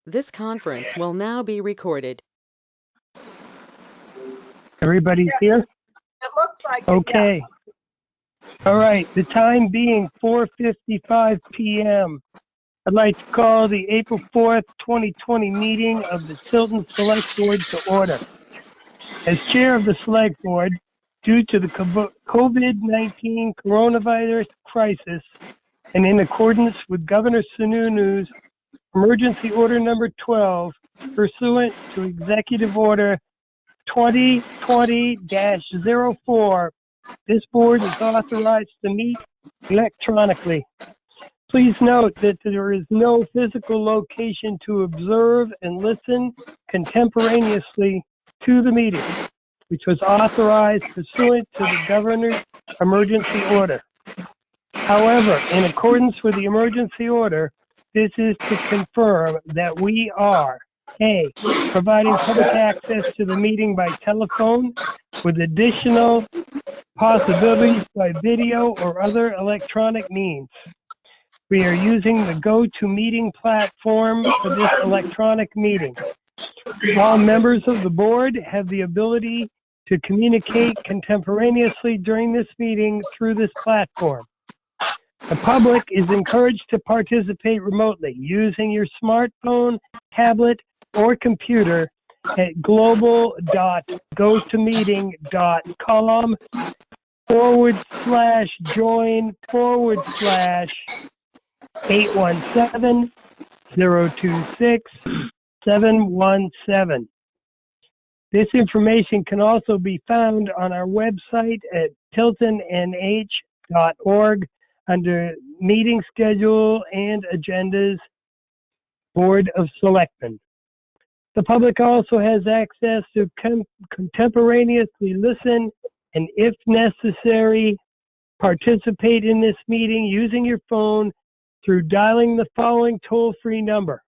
This conference will now be recorded. Everybody's here? It looks like it, yeah. Okay. All right, the time being 4:55 p.m. I'd like to call the April 4th, 2020 meeting of the Tilton Select Board to order. As chair of the Select Board, due to the COVID-19 coronavirus crisis, and in accordance with Governor Sununu's Emergency Order Number 12, pursuant to Executive Order 2020-04, this board is authorized to meet electronically. Please note that there is no physical location to observe and listen contemporaneously to the meeting, which was authorized pursuant to the governor's emergency order. However, in accordance with the emergency order, this is to confirm that we are A, providing public access to the meeting by telephone with additional possibilities by video or other electronic means. We are using the GoToMeeting platform for this electronic meeting. All members of the board have the ability to communicate contemporaneously during this meeting through this platform. The public is encouraged to participate remotely using your smartphone, tablet, or computer at global.gotomeeting.com/join/817-026-717. This information can also be found on our website at tiltonnh.org under Meeting Schedule and Agendas, Board of Selectmen. The public also has access to contemporaneously listen and, if necessary, participate in this meeting using your phone through dialing the following toll-free number: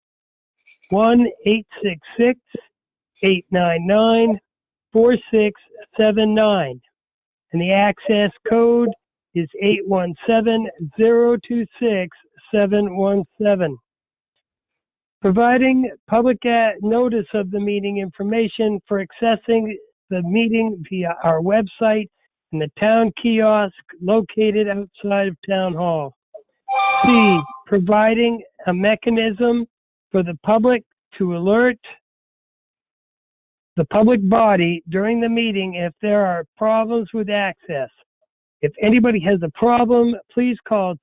1-866-899-4679, and the access code is 817-026-717. Providing public notice of the meeting information for accessing the meeting via our website and the town kiosk located outside of Town Hall. C, providing a mechanism for the public to alert the public body during the meeting if there are problems with access. If anybody has a problem, please call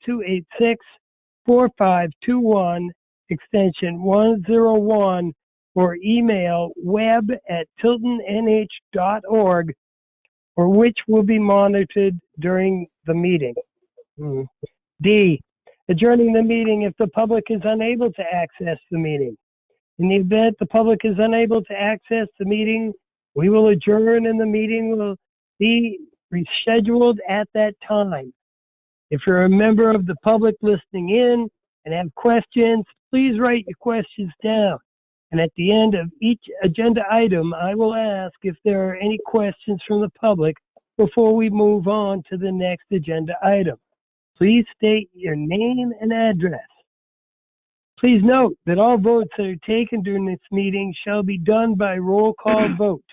286-4521 extension 101 or email web@tiltonnh.org, or which will be monitored during the meeting. D, adjourning the meeting if the public is unable to access the meeting. In the event the public is unable to access the meeting, we will adjourn and the meeting will be rescheduled at that time. If you're a member of the public listening in and have questions, please write your questions down. And at the end of each agenda item, I will ask if there are any questions from the public before we move on to the next agenda item. Please state your name and address. Please note that all votes that are taken during this meeting shall be done by roll call vote.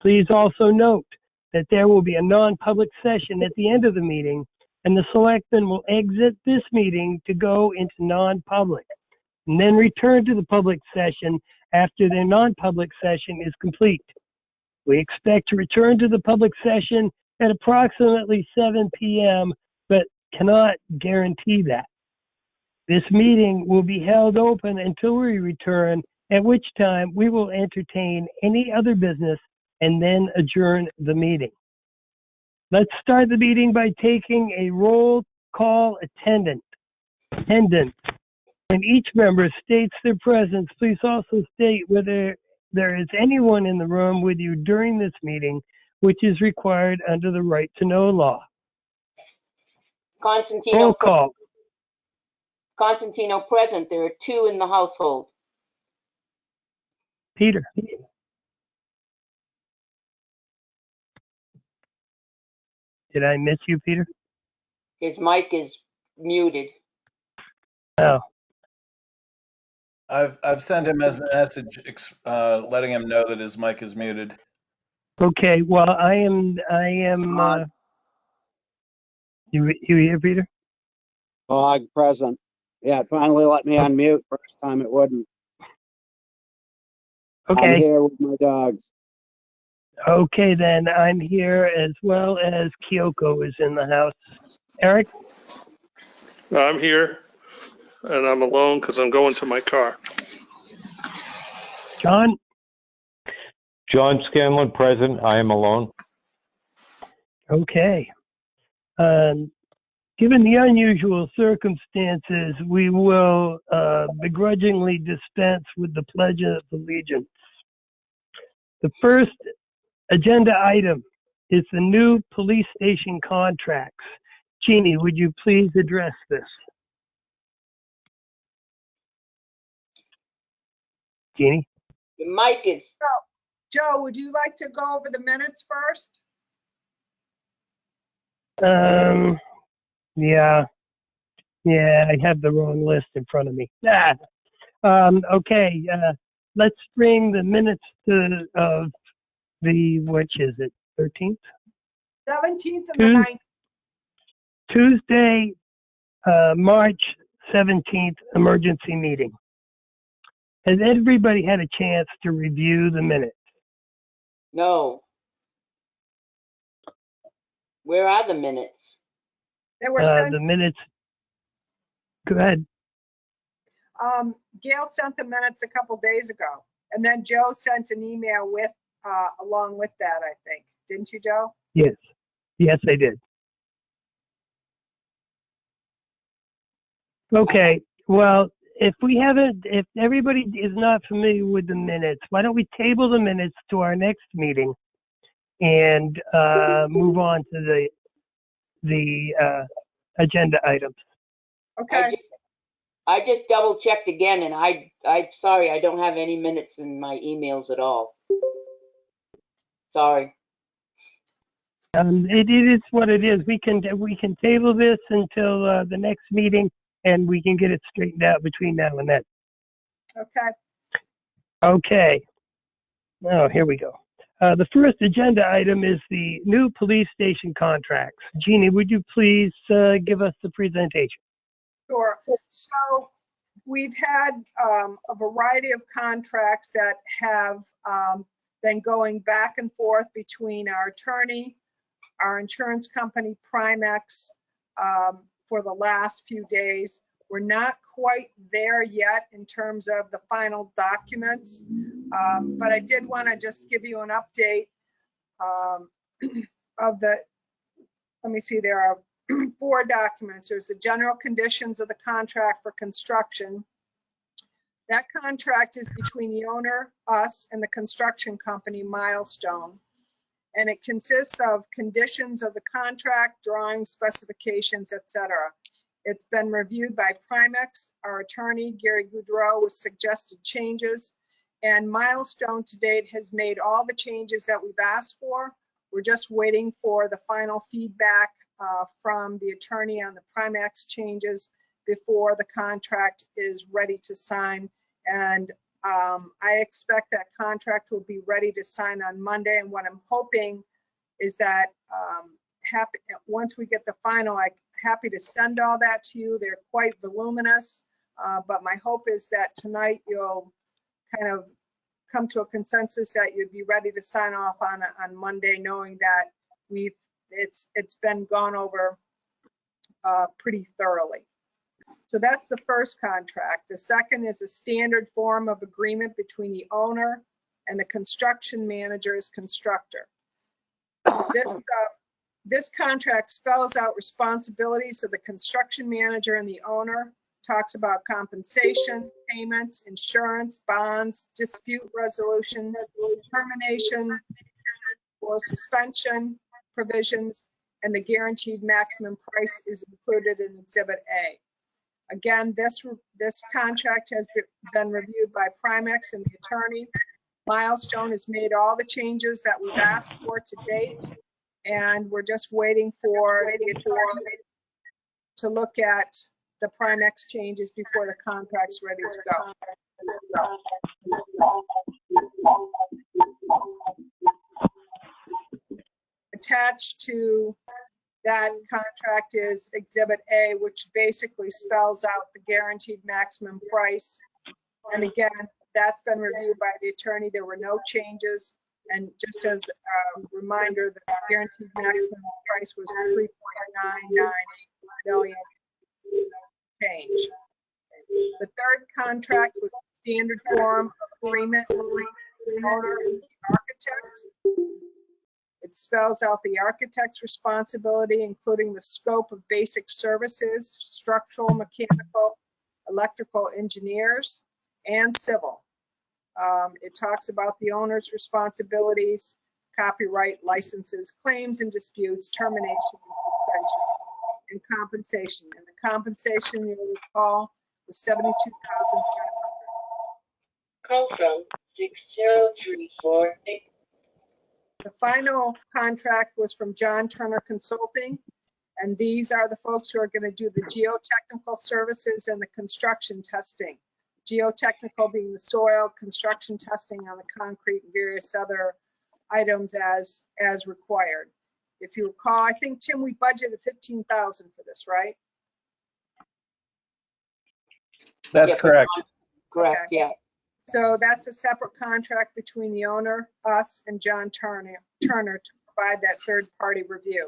Please also note that there will be a non-public session at the end of the meeting, and the selectmen will exit this meeting to go into non-public, and then return to the public session after their non-public session is complete. We expect to return to the public session at approximately 7 p.m., but cannot guarantee that. This meeting will be held open until we return, at which time we will entertain any other business and then adjourn the meeting. Let's start the meeting by taking a roll call attendance. When each member states their presence, please also state whether there is anyone in the room with you during this meeting, which is required under the right to know law. Roll call. Constantino present. There are 2 in the household. Peter. Did I miss you, Peter? His mic is muted. Oh. I've sent him a message letting him know that his mic is muted. Okay, well, I am, you here, Peter? Dog present. Yeah, it finally let me unmute. First time it wouldn't. I'm Okay, here with my dogs. okay, then I'm here as well as Kyoko is in the house. Eric? I'm here, and I'm alone because I'm going to my car. John? John Scanlon, present. I am alone. Okay. Given the unusual circumstances, we will begrudgingly dispense with the Pledge of Allegiance. The first agenda item is the new police station contracts. Jeannie, would you please address this? Jeannie? The mic is, Joe, would you like to go over the minutes first? Yeah, I have the wrong list in front of me. Okay, let's bring the minutes of the, which is it, 13th? 17th and the 19th. Tuesday, March 17th, emergency meeting. Has everybody had a chance to review the minutes? no. Where are the minutes? They were sent, The minutes, go ahead. Gail sent the minutes a couple days ago. And then Joe sent an email with, along with that, I think. Didn't you, Joe? Yes, I did. Okay, well, if everybody is not familiar with the minutes, why don't we table the minutes to our next meeting and move on to the agenda items. Okay. I just double checked again, and I'm sorry, I don't have any minutes in my emails at all. Sorry. It is what it is. We can table this until the next meeting, and we can get it straightened out between now and then. Okay. Okay. Oh, here we go. The first agenda item is the new police station contracts. Jeannie, would you please give us the presentation? Sure. So we've had a variety of contracts that have been going back and forth between our attorney, our insurance company, Primex, for the last few days. We're not quite there yet in terms of the final documents, but I did want to just give you an update of the, let me see, there are 4 documents. There's the general conditions of the contract for construction. That contract is between the owner, us, and the construction company, Milestone. And it consists of conditions of the contract, drawings, specifications, etc. It's been reviewed by Primex, our attorney, Gary Goudreau, with suggested changes. And Milestone to date has made all the changes that we've asked for. We're just waiting for the final feedback from the attorney on the Primex changes before the contract is ready to sign. And I expect that contract will be ready to sign on Monday. And what I'm hoping is that once we get the final, I'm happy to send all that to you. They're quite voluminous, but my hope is that tonight you'll kind of come to a consensus that you'd be ready to sign off on Monday, knowing that it's been gone over pretty thoroughly. So that's the first contract. The second is a standard form of agreement between the owner and the construction manager's constructor. This contract spells out responsibilities of the construction manager and the owner, talks about compensation, payments, insurance, bonds, dispute resolution, termination or suspension provisions, and the guaranteed maximum price is included in Exhibit A. Again, this contract has been reviewed by Primex and the attorney. Milestone has made all the changes that we've asked for to date, and we're just waiting for the attorney to look at the Primex changes before the contract's ready to go. attached to that contract is Exhibit A, which basically spells out the guaranteed maximum price. And again, that's been reviewed by the attorney. There were no changes. And just as a reminder, the guaranteed maximum price was 3.998 million change. The third contract was standard form of agreement between the owner and the architect. It spells out the architect's responsibility, including the scope of basic services, structural, mechanical, electrical engineers, and civil. It talks about the owner's responsibilities, copyright, licenses, claims and disputes, termination and suspension, and compensation. And the compensation, you'll recall, was $72,500. Call from 6034. The final contract was from John Turner Consulting, and these are the folks who are going to do the geotechnical services and the construction testing. Geotechnical being the soil, construction testing on the concrete, and various other items as required. If you recall, I think, Tim, we budgeted $15,000 for this, right? That's Yeah, correct. Correct, Okay. yeah. So that's a separate contract between the owner, us, and John Turner to provide that third-party review.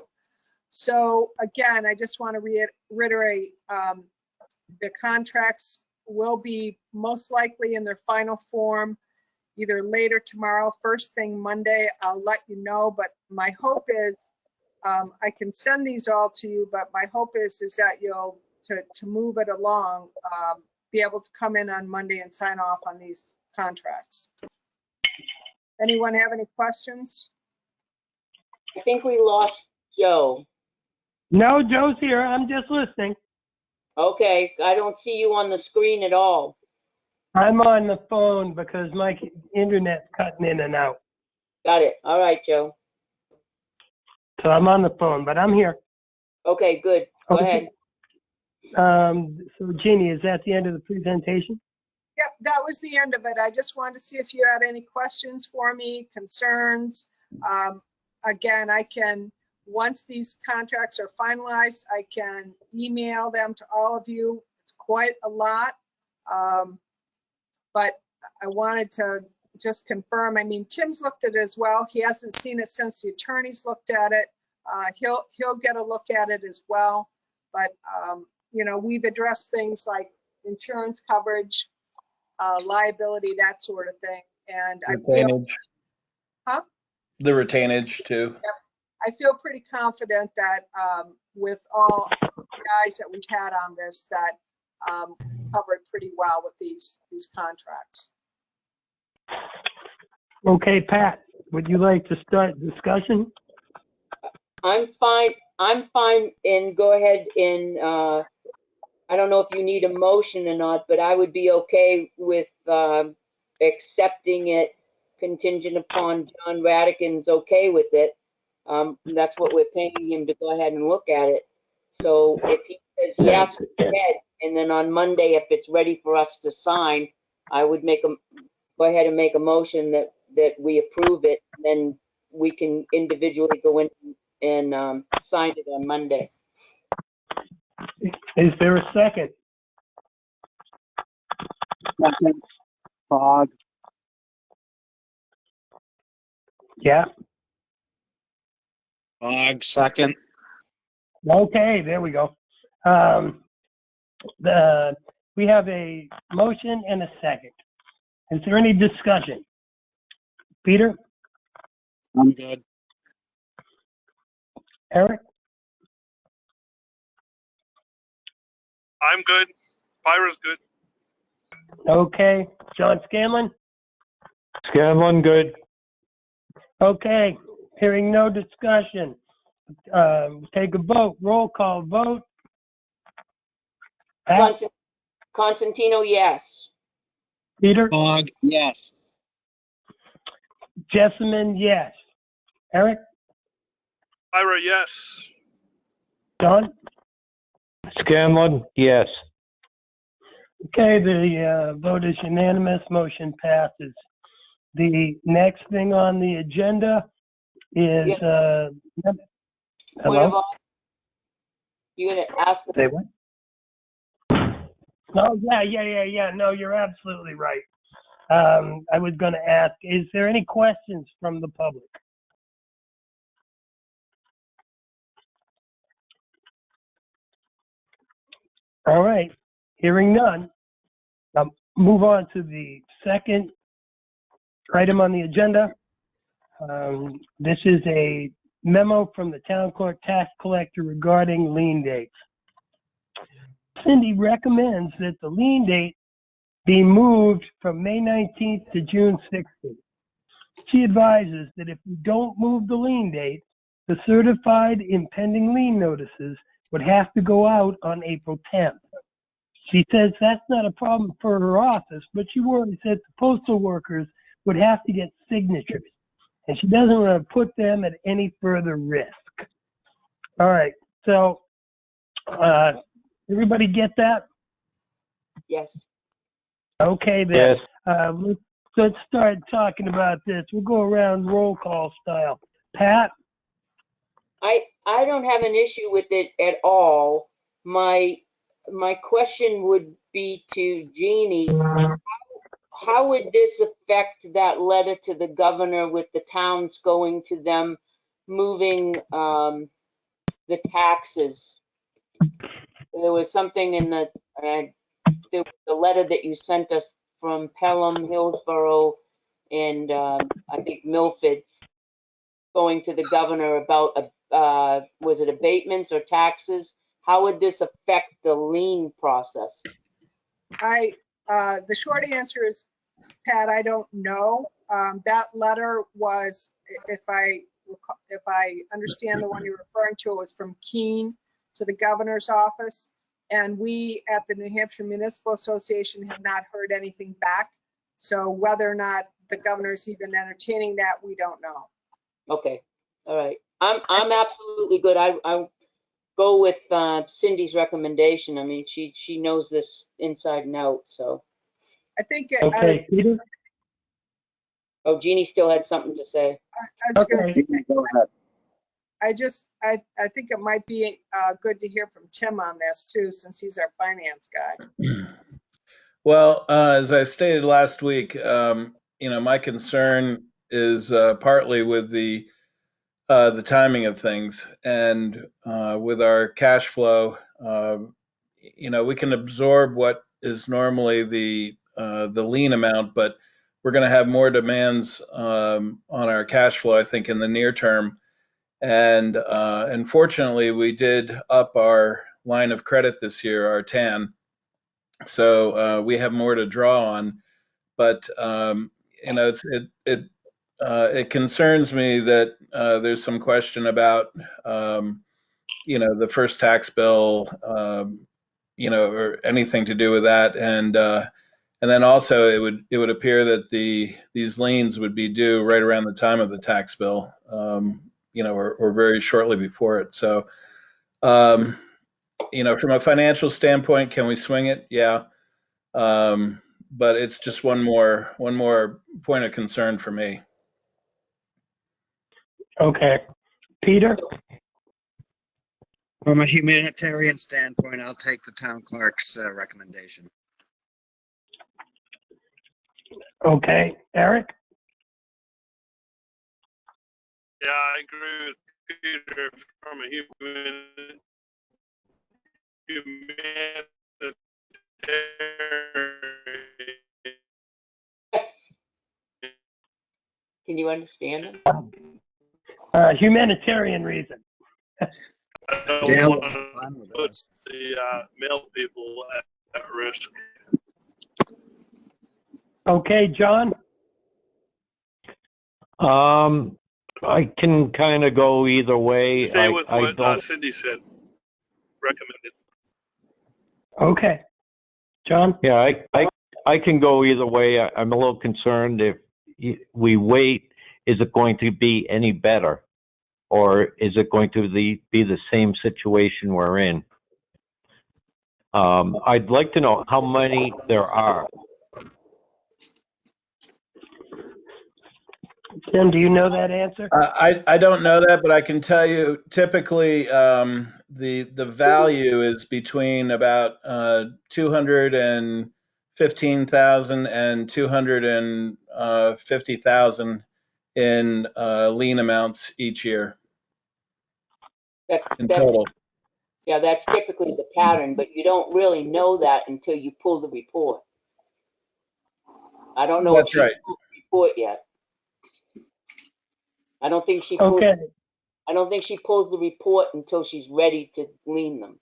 So again, I just want to reiterate, the contracts will be most likely in their final form either later tomorrow, first thing Monday. I'll let you know, but my hope is I can send these all to you, but my hope is that you'll, to move it along, be able to come in on Monday and sign off on these contracts. Anyone have any questions? I think we lost Joe. No, Joe's here. I'm just listening. Okay, I don't see you on the screen at all. I'm on the phone because my internet's cutting in and out. Got it. All right, Joe. So I'm on the phone, but I'm here. Okay, good. Go Okay. ahead. So Jeannie, is that the end of the presentation? Yep, that was the end of it. I just wanted to see if you had any questions for me, concerns. Again, I can, once these contracts are finalized, I can email them to all of you. It's quite a lot. But I wanted to just confirm. I mean, Tim's looked at it as well. He hasn't seen it since the attorneys looked at it. He'll get a look at it as well. But you know, we've addressed things like insurance coverage, liability, that sort of thing. And I feel, Retainage. Huh? The retainage too. I feel pretty confident that with all the guys that we've had on this, that covered pretty well with these contracts. Okay, Pat, would you like to start discussion? I'm fine. And go ahead and, I don't know if you need a motion or not, but I would be okay with accepting it contingent upon John Radican's okay with it. That's what we're paying him to go ahead and look at it. So if he says yes, go ahead. And then on Monday, if it's ready for us to sign, I would go ahead and make a motion that we approve it. Then we can individually go in and sign it on Monday. Is there a second? Second, Fogg. Yeah. Fogg, second. Okay, there we go. We have a motion and a second. Is there any discussion? Peter? I'm good. Eric? I'm good. Byra's good. Okay. John Scanlon? Scanlon, good. Okay. Hearing no discussion. Take a vote. Roll call vote. Pat? Constantino, yes. Peter? Fogg, yes. Jessamine, yes. Eric? Byra, yes. John? Scanlon, yes. Okay, the vote is unanimous. Motion passes. The next thing on the agenda is, yep. Point of Hello? order. You're gonna ask, Say what? Oh, yeah. No, you're absolutely right. I was going to ask, is there any questions from the public? All right. Hearing none, I'll move on to the second item on the agenda. This is a memo from the town clerk tax collector regarding lien dates. Cindy recommends that the lien date be moved from May 19th to June 16th. She advises that if we don't move the lien date, the certified impending lien notices would have to go out on April 10th. She says that's not a problem for her office, but she worries that the postal workers would have to get signatures, and she doesn't want to put them at any further risk. All right, so everybody get that? yes. Okay, then. Yes. Let's start talking about this. We'll go around roll call style. Pat? I don't have an issue with it at all. My question would be to Jeannie. How would this affect that letter to the governor with the towns going to them moving the taxes? There was something in the letter that you sent us from Pelham, Hillsborough, and I think Milford, going to the governor about was it abatements or taxes? How would this affect the lien process? The short answer is, Pat, I don't know. That letter was, if I understand the one you're referring to, it was from Keene to the governor's office. And we at the New Hampshire Municipal Association have not heard anything back. So whether or not the governor's even entertaining that, we don't know. Okay, all right. I'm absolutely good. I go with Cindy's recommendation. I mean, she knows this inside and out. So. I think, Okay, Peter? Oh, Jeannie still had something to say. I was gonna say, Go ahead. I think it might be good to hear from Tim on this too, since he's our finance guy. Well, as I stated last week, my concern is partly with the timing of things, and with our cash flow. We can absorb what is normally the lien amount, but we're going to have more demands on our cash flow, I think, in the near term. And unfortunately, we did up our line of credit this year, our TAN. So we have more to draw on. But it concerns me that there's some question about the first tax bill, or anything to do with that, and then also it would appear that these liens would be due right around the time of the tax bill, or very shortly before it. So, from a financial standpoint, can we swing it? Yeah. But it's just one more point of concern for me. Okay. Peter? From a humanitarian standpoint, I'll take the town clerk's recommendation. Okay. Eric? Yeah, I agree with Peter from a humanitarian. Can you understand him? Humanitarian reason. I don't Dale, want to fine with put us. the mail people at risk. Okay, John? I can kind of go either way. Stay with I what don't. Cindy said, recommended. Okay. John? Yeah, I can go either way. I'm a little concerned if we wait, is it going to be any better? Or is it going to be the same situation we're in? I'd like to know how many there are. Tim, do you know that answer? I don't know that, but I can tell you typically the value is between about 215,000 and 250,000 in lien amounts each year in That's, total. yeah, that's typically the pattern, but you don't really know that until you pull the report. I don't know if That's she's right. pulled the report yet. I don't think she pulls, Okay, I don't think she pulls the report until she's ready to glean them.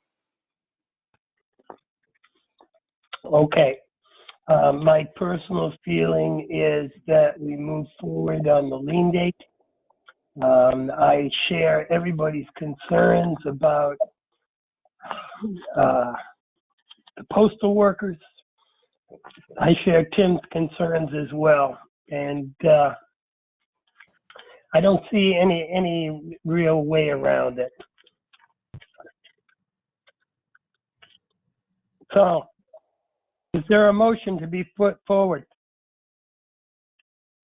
okay. My personal feeling is that we move forward on the lien date. I share everybody's concerns about the postal workers. I share Tim's concerns as well, and I don't see any real way around it. So, is there a motion to be put forward?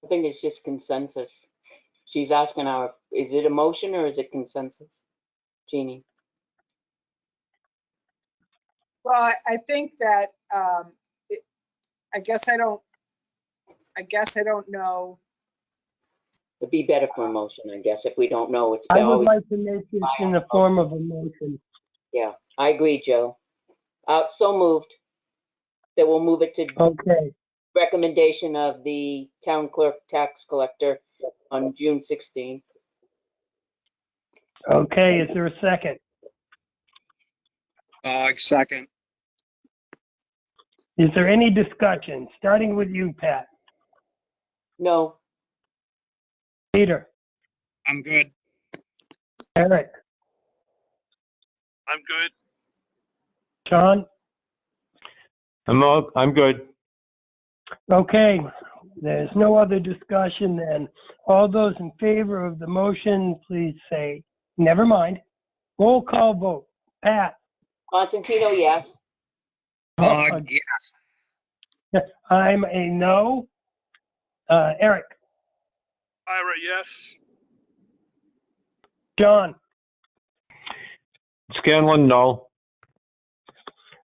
I think it's just consensus. She's asking is it a motion or is it consensus? Jeannie? Well, I think that, I guess I don't know. It'd be better for a motion, I guess, if we don't know. It's I would always, like to make it in the form of a motion. yeah, I agree, Joe. So moved. That we'll move it to Okay, recommendation of the town clerk tax collector on June 16th. okay, is there a second? Second. Is there any discussion, starting with you, Pat? No, Peter? I'm good. Eric? I'm good. Sean? I'm good. Okay, there's no other discussion, then all those in favor of the motion, please say, never mind. Roll call vote. Pat? Constantino, yes. Yes. I'm a no. Eric? Ira, yes. John? Scanlon, no.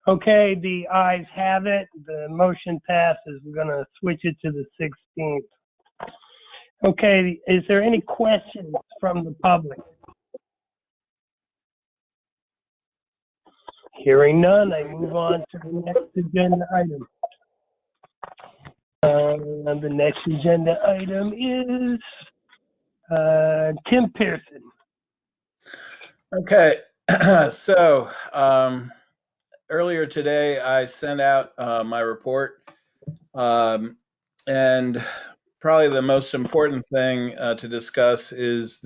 Okay, the ayes have it. The motion passes. We're going to switch it to the 16th. Okay, is there any questions from the public? Hearing none, I move on to the next agenda item. The next agenda item is Tim Pearson. Okay, so earlier today I sent out my report, and probably the most important thing to discuss is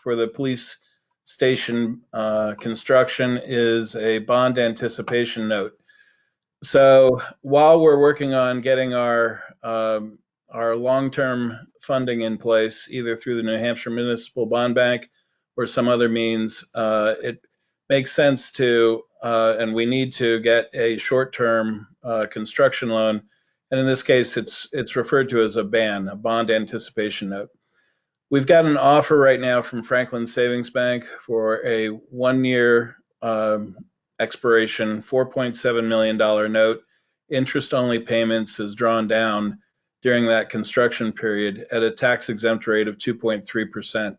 for the police station construction is a bond anticipation note. So while we're working on getting our long-term funding in place, either through the New Hampshire Municipal Bond Bank or some other means, it makes sense to, and we need to get a short-term construction loan. And in this case, it's referred to as a BAN, a bond anticipation note. We've got an offer right now from Franklin Savings Bank for a 1-year expiration, $4.7 million note. Interest-only payments is drawn down during that construction period at a tax-exempt rate of 2.3%.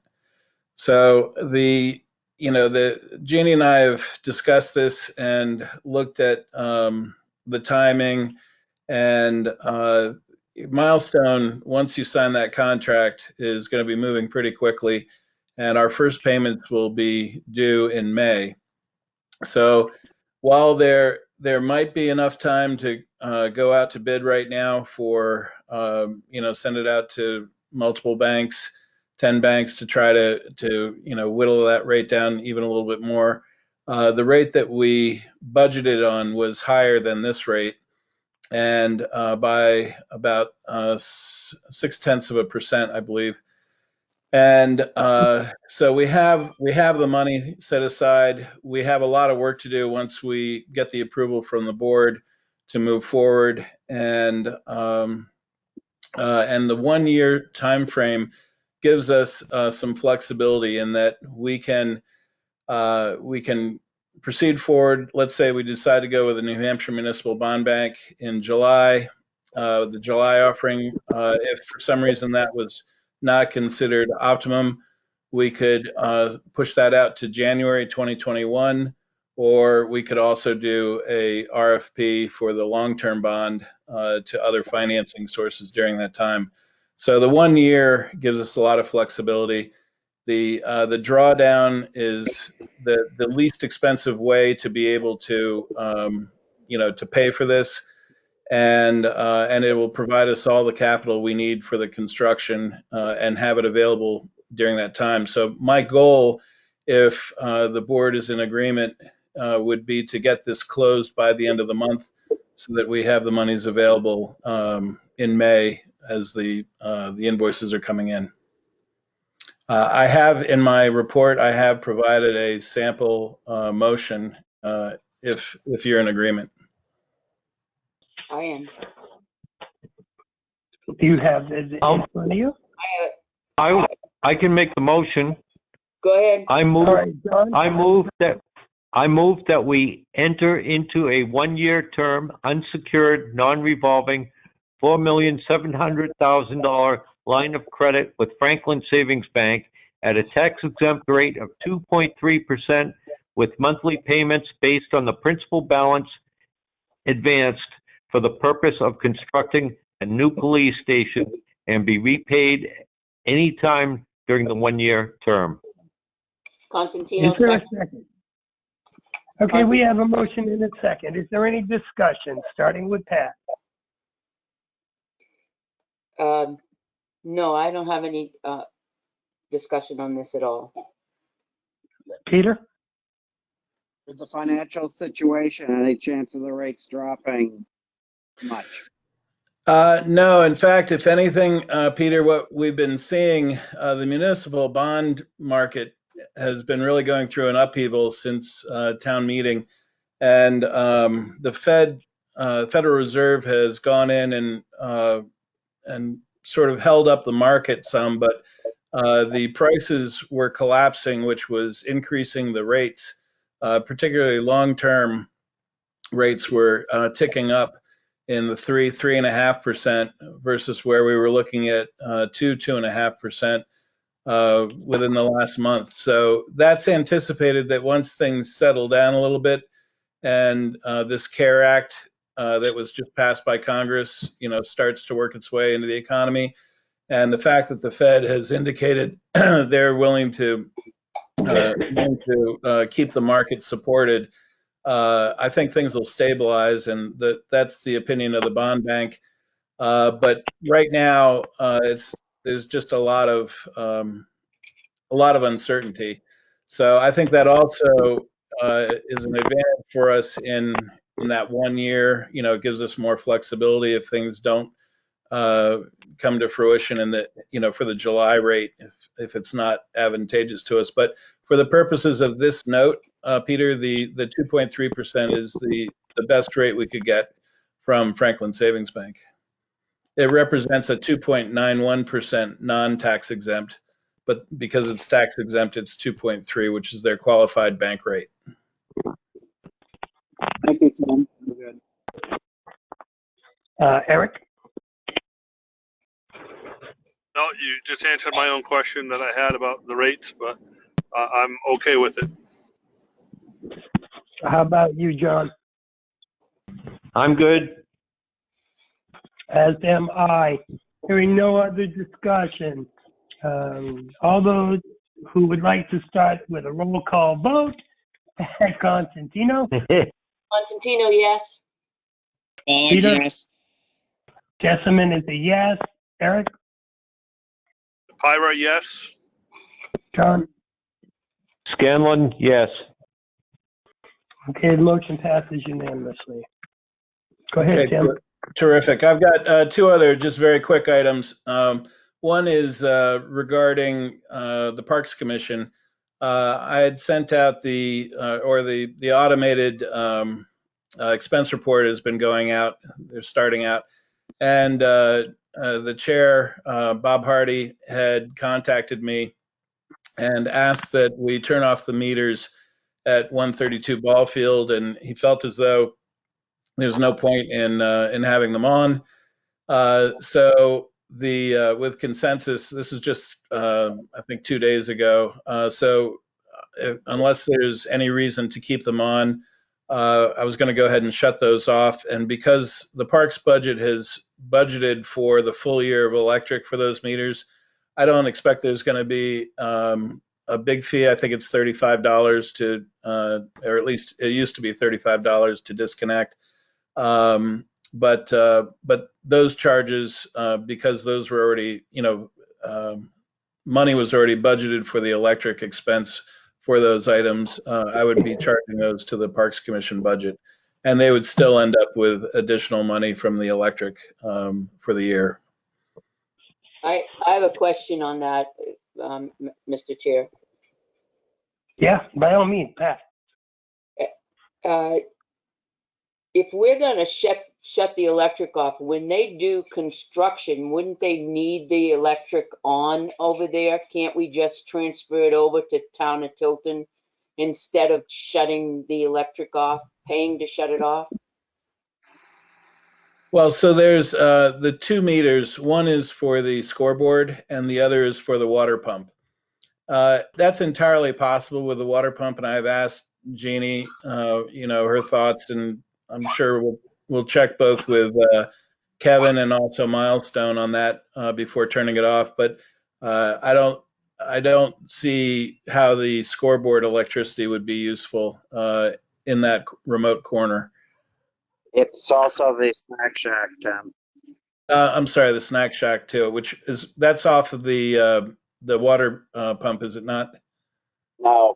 So Jeannie and I have discussed this and looked at the timing, and Milestone, once you sign that contract, is going to be moving pretty quickly, and our first payments will be due in May. So while there might be enough time to go out to bid right now for send it out to multiple banks, 10 banks, to try to whittle that rate down even a little bit more. The rate that we budgeted on was higher than this rate, and by about 0.6%, I believe. And so we have the money set aside. We have a lot of work to do once we get the approval from the board to move forward. And the 1-year time frame gives us some flexibility in that we can proceed forward. Let's say we decide to go with the New Hampshire Municipal Bond Bank in July, the July offering. If for some reason that was not considered optimum, we could push that out to January 2021, or we could also do a RFP for the long-term bond to other financing sources during that time. So the 1 year gives us a lot of flexibility. The drawdown is the least expensive way to be able to to pay for this, and it will provide us all the capital we need for the construction and have it available during that time. So my goal, if the board is in agreement, would be to get this closed by the end of the month, so that we have the monies available in May as the invoices are coming in. I have in my report, I have provided a sample motion if you're in agreement. I am. You have it in front of you? I can make the motion. Go ahead. I move. All right, John? I move that we enter into a 1-year term, unsecured, non-revolving, $4,700,000 line of credit with Franklin Savings Bank at a tax-exempt rate of 2.3% with monthly payments based on the principal balance advanced for the purpose of constructing a new police station and be repaid anytime during the 1-year term. Constantino, Is there a second. second? Okay, we have a motion in a second. Is there any discussion, starting with Pat? No, I don't have any discussion on this at all. Peter? With the financial situation, any chance of the rates dropping much? No, in fact, if anything, Peter, what we've been seeing, the municipal bond market has been really going through an upheaval since town meeting, and the Federal Reserve has gone in and sort of held up the market some, but the prices were collapsing, which was increasing the rates, particularly long-term rates were ticking up in the 3.5% versus where we were looking at 2.5% within the last month. So that's anticipated that once things settle down a little bit, and this CARE Act that was just passed by Congress, starts to work its way into the economy, and the fact that the Fed has indicated they're willing to keep the market supported, I think things will stabilize, and that's the opinion of the bond bank. But right now, there's just a lot of uncertainty. So I think that also is an advantage for us in that 1 year. It gives us more flexibility if things don't come to fruition, and that for the July rate, if it's not advantageous to us. But for the purposes of this note, Peter, the 2.3% is the best rate we could get from Franklin Savings Bank. It represents a 2.91% non-tax exempt, but because it's tax exempt, it's 2.3, which is their qualified bank rate. Thank you, Tim. I'm good. Eric? No, you just answered my own question that I had about the rates, but I'm okay with it. How about you, John? I'm good. As am I. Hearing no other discussion. All those who would like to start with a roll call vote, Constantino? Constantino, yes. Peter? Yes. Jessamine is a yes. Eric? Pyra, yes. John? Scanlon, yes. Okay, the motion passes unanimously. Go ahead, Tim. Terrific. I've got two other just very quick items. One is regarding the Parks Commission. I had sent out the automated expense report has been going out. They're starting out. And the chair, Bob Hardy, had contacted me and asked that we turn off the meters at 132 Ball Field, and he felt as though there's no point in having them on. So with consensus, this is just I think 2 days ago. So unless there's any reason to keep them on, I was going to go ahead and shut those off. And because the parks budget has budgeted for the full year of electric for those meters, I don't expect there's going to be a big fee. I think it's $35 to, or at least it used to be $35 to disconnect. But those charges, because those were already, money was already budgeted for the electric expense for those items, I would be charging those to the Parks Commission budget, and they would still end up with additional money from the electric for the year. I have a question on that, Mr. Chair. Yeah, by all means, Pat. If we're gonna shut the electric off, when they do construction, wouldn't they need the electric on over there? Can't we just transfer it over to Town of Tilton instead of shutting the electric off, paying to shut it off? Well, so there's the 2 meters. One is for the scoreboard, and the other is for the water pump. That's entirely possible with the water pump, and I've asked Jeannie, her thoughts, and I'm sure we'll check both with Kevin and also Milestone on that before turning it off. But I don't see how the scoreboard electricity would be useful in that remote corner. It's also the snack shack, Tim. I'm sorry, the snack shack too, that's off of the water pump, is it not? No.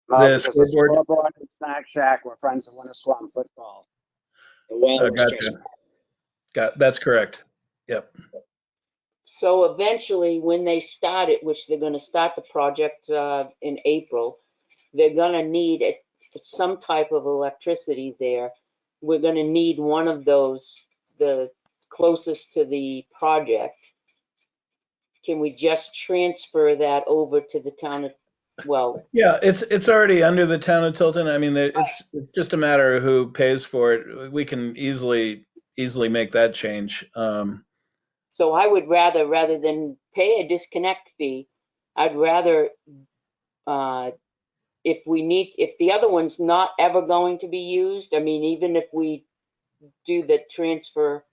No, The because the scoreboard? scoreboard and snack shack were friends of Winnisquam football. The well was just Gotcha. That's correct. Yep. So eventually, when they start it, which they're gonna start the project in April, they're gonna need some type of electricity there. We're gonna need one of those, the closest to the project. Can we just transfer that over to the town of, well, Yeah, it's already under the Town of Tilton. I mean, it's just a matter of who pays for it. We can easily make that change. so I would rather than pay a disconnect fee, I'd rather, if the other one's not ever going to be used, I mean, even if we do the transfer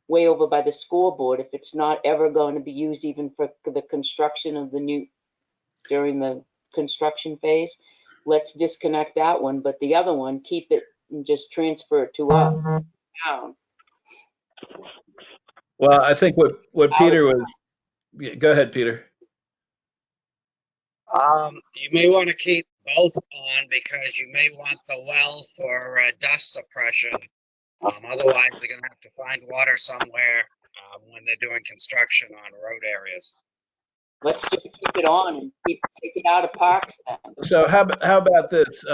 way over by the scoreboard, if it's not ever going to be used even for the construction of during the construction phase, let's disconnect that one, but the other one, keep it and just transfer it to us down. Well, I think what Peter was, go ahead, Peter. You may want to keep both on because you may want the well for dust suppression. Otherwise, they're going to have to find water somewhere when they're doing construction on road areas. Let's just keep it on and take it out of parks then. So how about this?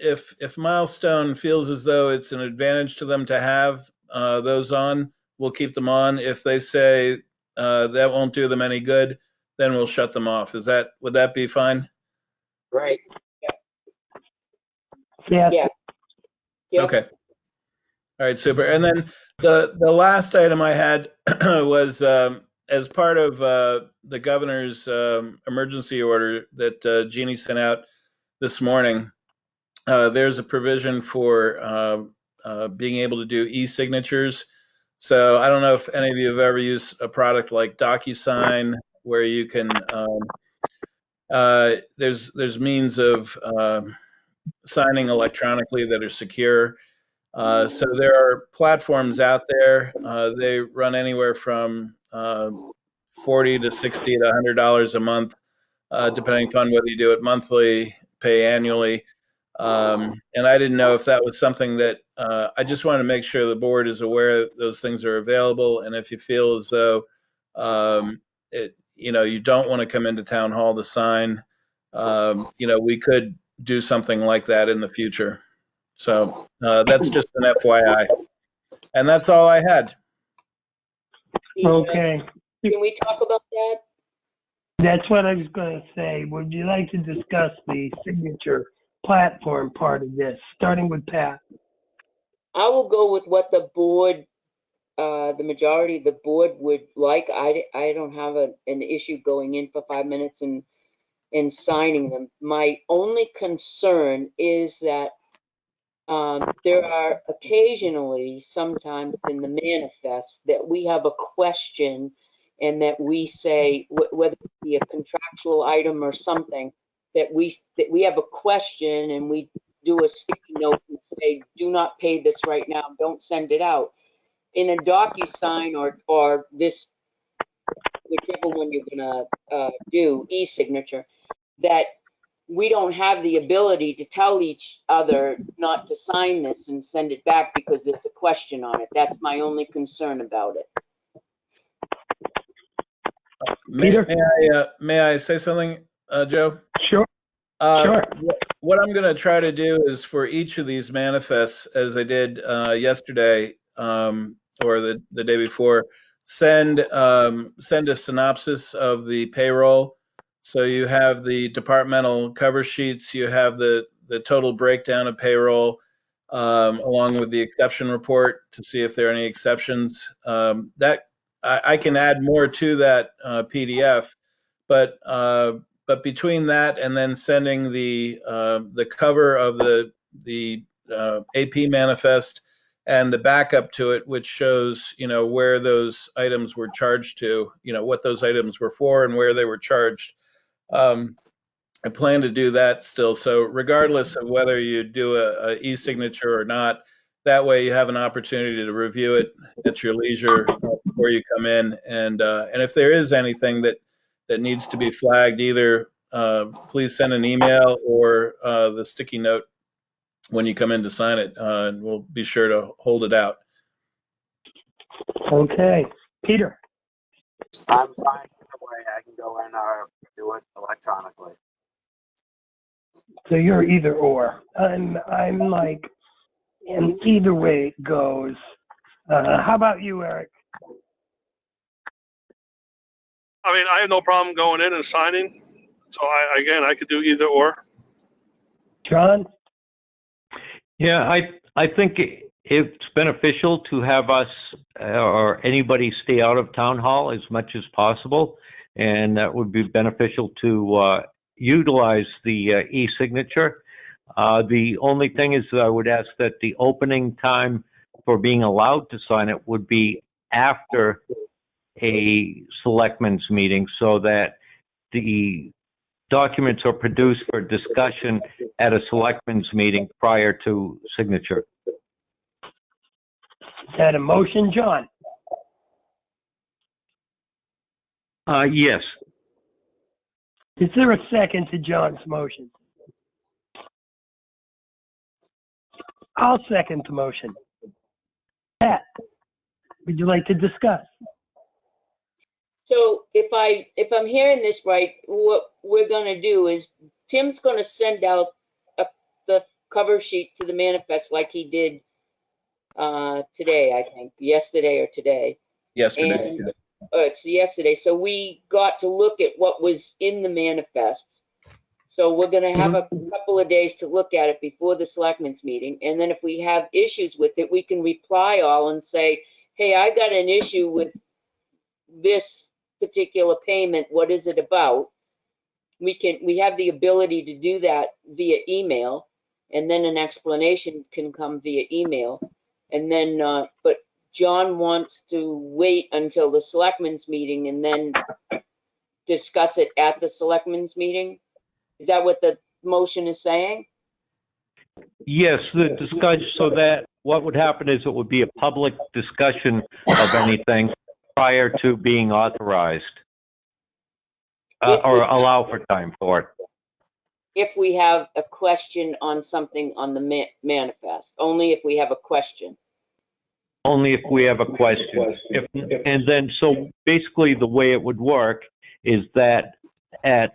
If Milestone feels as though it's an advantage to them to have those on, we'll keep them on. If they say that won't do them any good, then we'll shut them off. Would that be fine? Great. Yeah. Yeah. Yep. Okay. All right, super. And then the last item I had was as part of the governor's emergency order that Jeannie sent out this morning. There's a provision for being able to do e-signatures. So I don't know if any of you have ever used a product like DocuSign, where you can there's means of signing electronically that are secure. So there are platforms out there. They run anywhere from $40 to $60 to $100 a month, depending upon whether you do it monthly, pay annually. And I didn't know if that was something that I just wanted to make sure the board is aware those things are available. And if you feel as though you don't want to come into town hall to sign, we could do something like that in the future. So that's just an FYI. And that's all I had. Okay. Can we talk about that? That's what I was going to say. Would you like to discuss the signature platform part of this, starting with Pat? I will go with what the board, the majority of the board would like. I don't have an issue going in for 5 minutes and signing them. My only concern is that there are occasionally, sometimes in the manifest, that we have a question and that we say, whether it be a contractual item or something, that we have a question and we do a sticky note and say, do not pay this right now, don't send it out. In a DocuSign or this, whichever one you're gonna do, e-signature, that we don't have the ability to tell each other not to sign this and send it back because there's a question on it. That's my only concern about it. Peter? May I say something, Joe? Sure. Sure. What I'm going to try to do is for each of these manifests, as I did yesterday or the day before, send a synopsis of the payroll. So you have the departmental cover sheets, you have the total breakdown of payroll, along with the exception report to see if there are any exceptions. That I can add more to that PDF, but between that and then sending the cover of the AP manifest and the backup to it, which shows where those items were charged to, what those items were for and where they were charged. I plan to do that still. So regardless of whether you do a e-signature or not, that way you have an opportunity to review it at your leisure before you come in. And if there is anything that needs to be flagged, either please send an email or the sticky note when you come in to sign it, and we'll be sure to hold it out. Okay. Peter? I'm fine either way. I can go in or do it electronically. So you're either or. I'm like, and either way it goes. How about you, Eric? I mean, I have no problem going in and signing. So I could do either or. John? Yeah, I think it's beneficial to have us or anybody stay out of town hall as much as possible, and that would be beneficial to utilize the e-signature. The only thing is that I would ask that the opening time for being allowed to sign it would be after a selectmen's meeting, so that the documents are produced for discussion at a selectmen's meeting prior to signature. Is that a motion, John? Yes. Is there a second to John's motion? I'll second the motion. Pat, would you like to discuss? So if I'm hearing this right, what we're gonna do is Tim's gonna send out the cover sheet to the manifest like he did today, I think, yesterday or today. Yesterday. And it's yesterday. So we got to look at what was in the manifest. So we're gonna have a couple of days to look at it before the selectmen's meeting. And then if we have issues with it, we can reply all and say, hey, I got an issue with this particular payment. What is it about? We have the ability to do that via email, and then an explanation can come via email. And then, but John wants to wait until the selectmen's meeting and then discuss it at the selectmen's meeting. Is that what the motion is saying? Yes, the discussion, so that what would happen is it would be a public discussion of anything prior to being authorized, or allow for time for it. If we have a question on something on the manifest, only if we have a question. Only if we have a question. And then, so basically the way it would work is that at,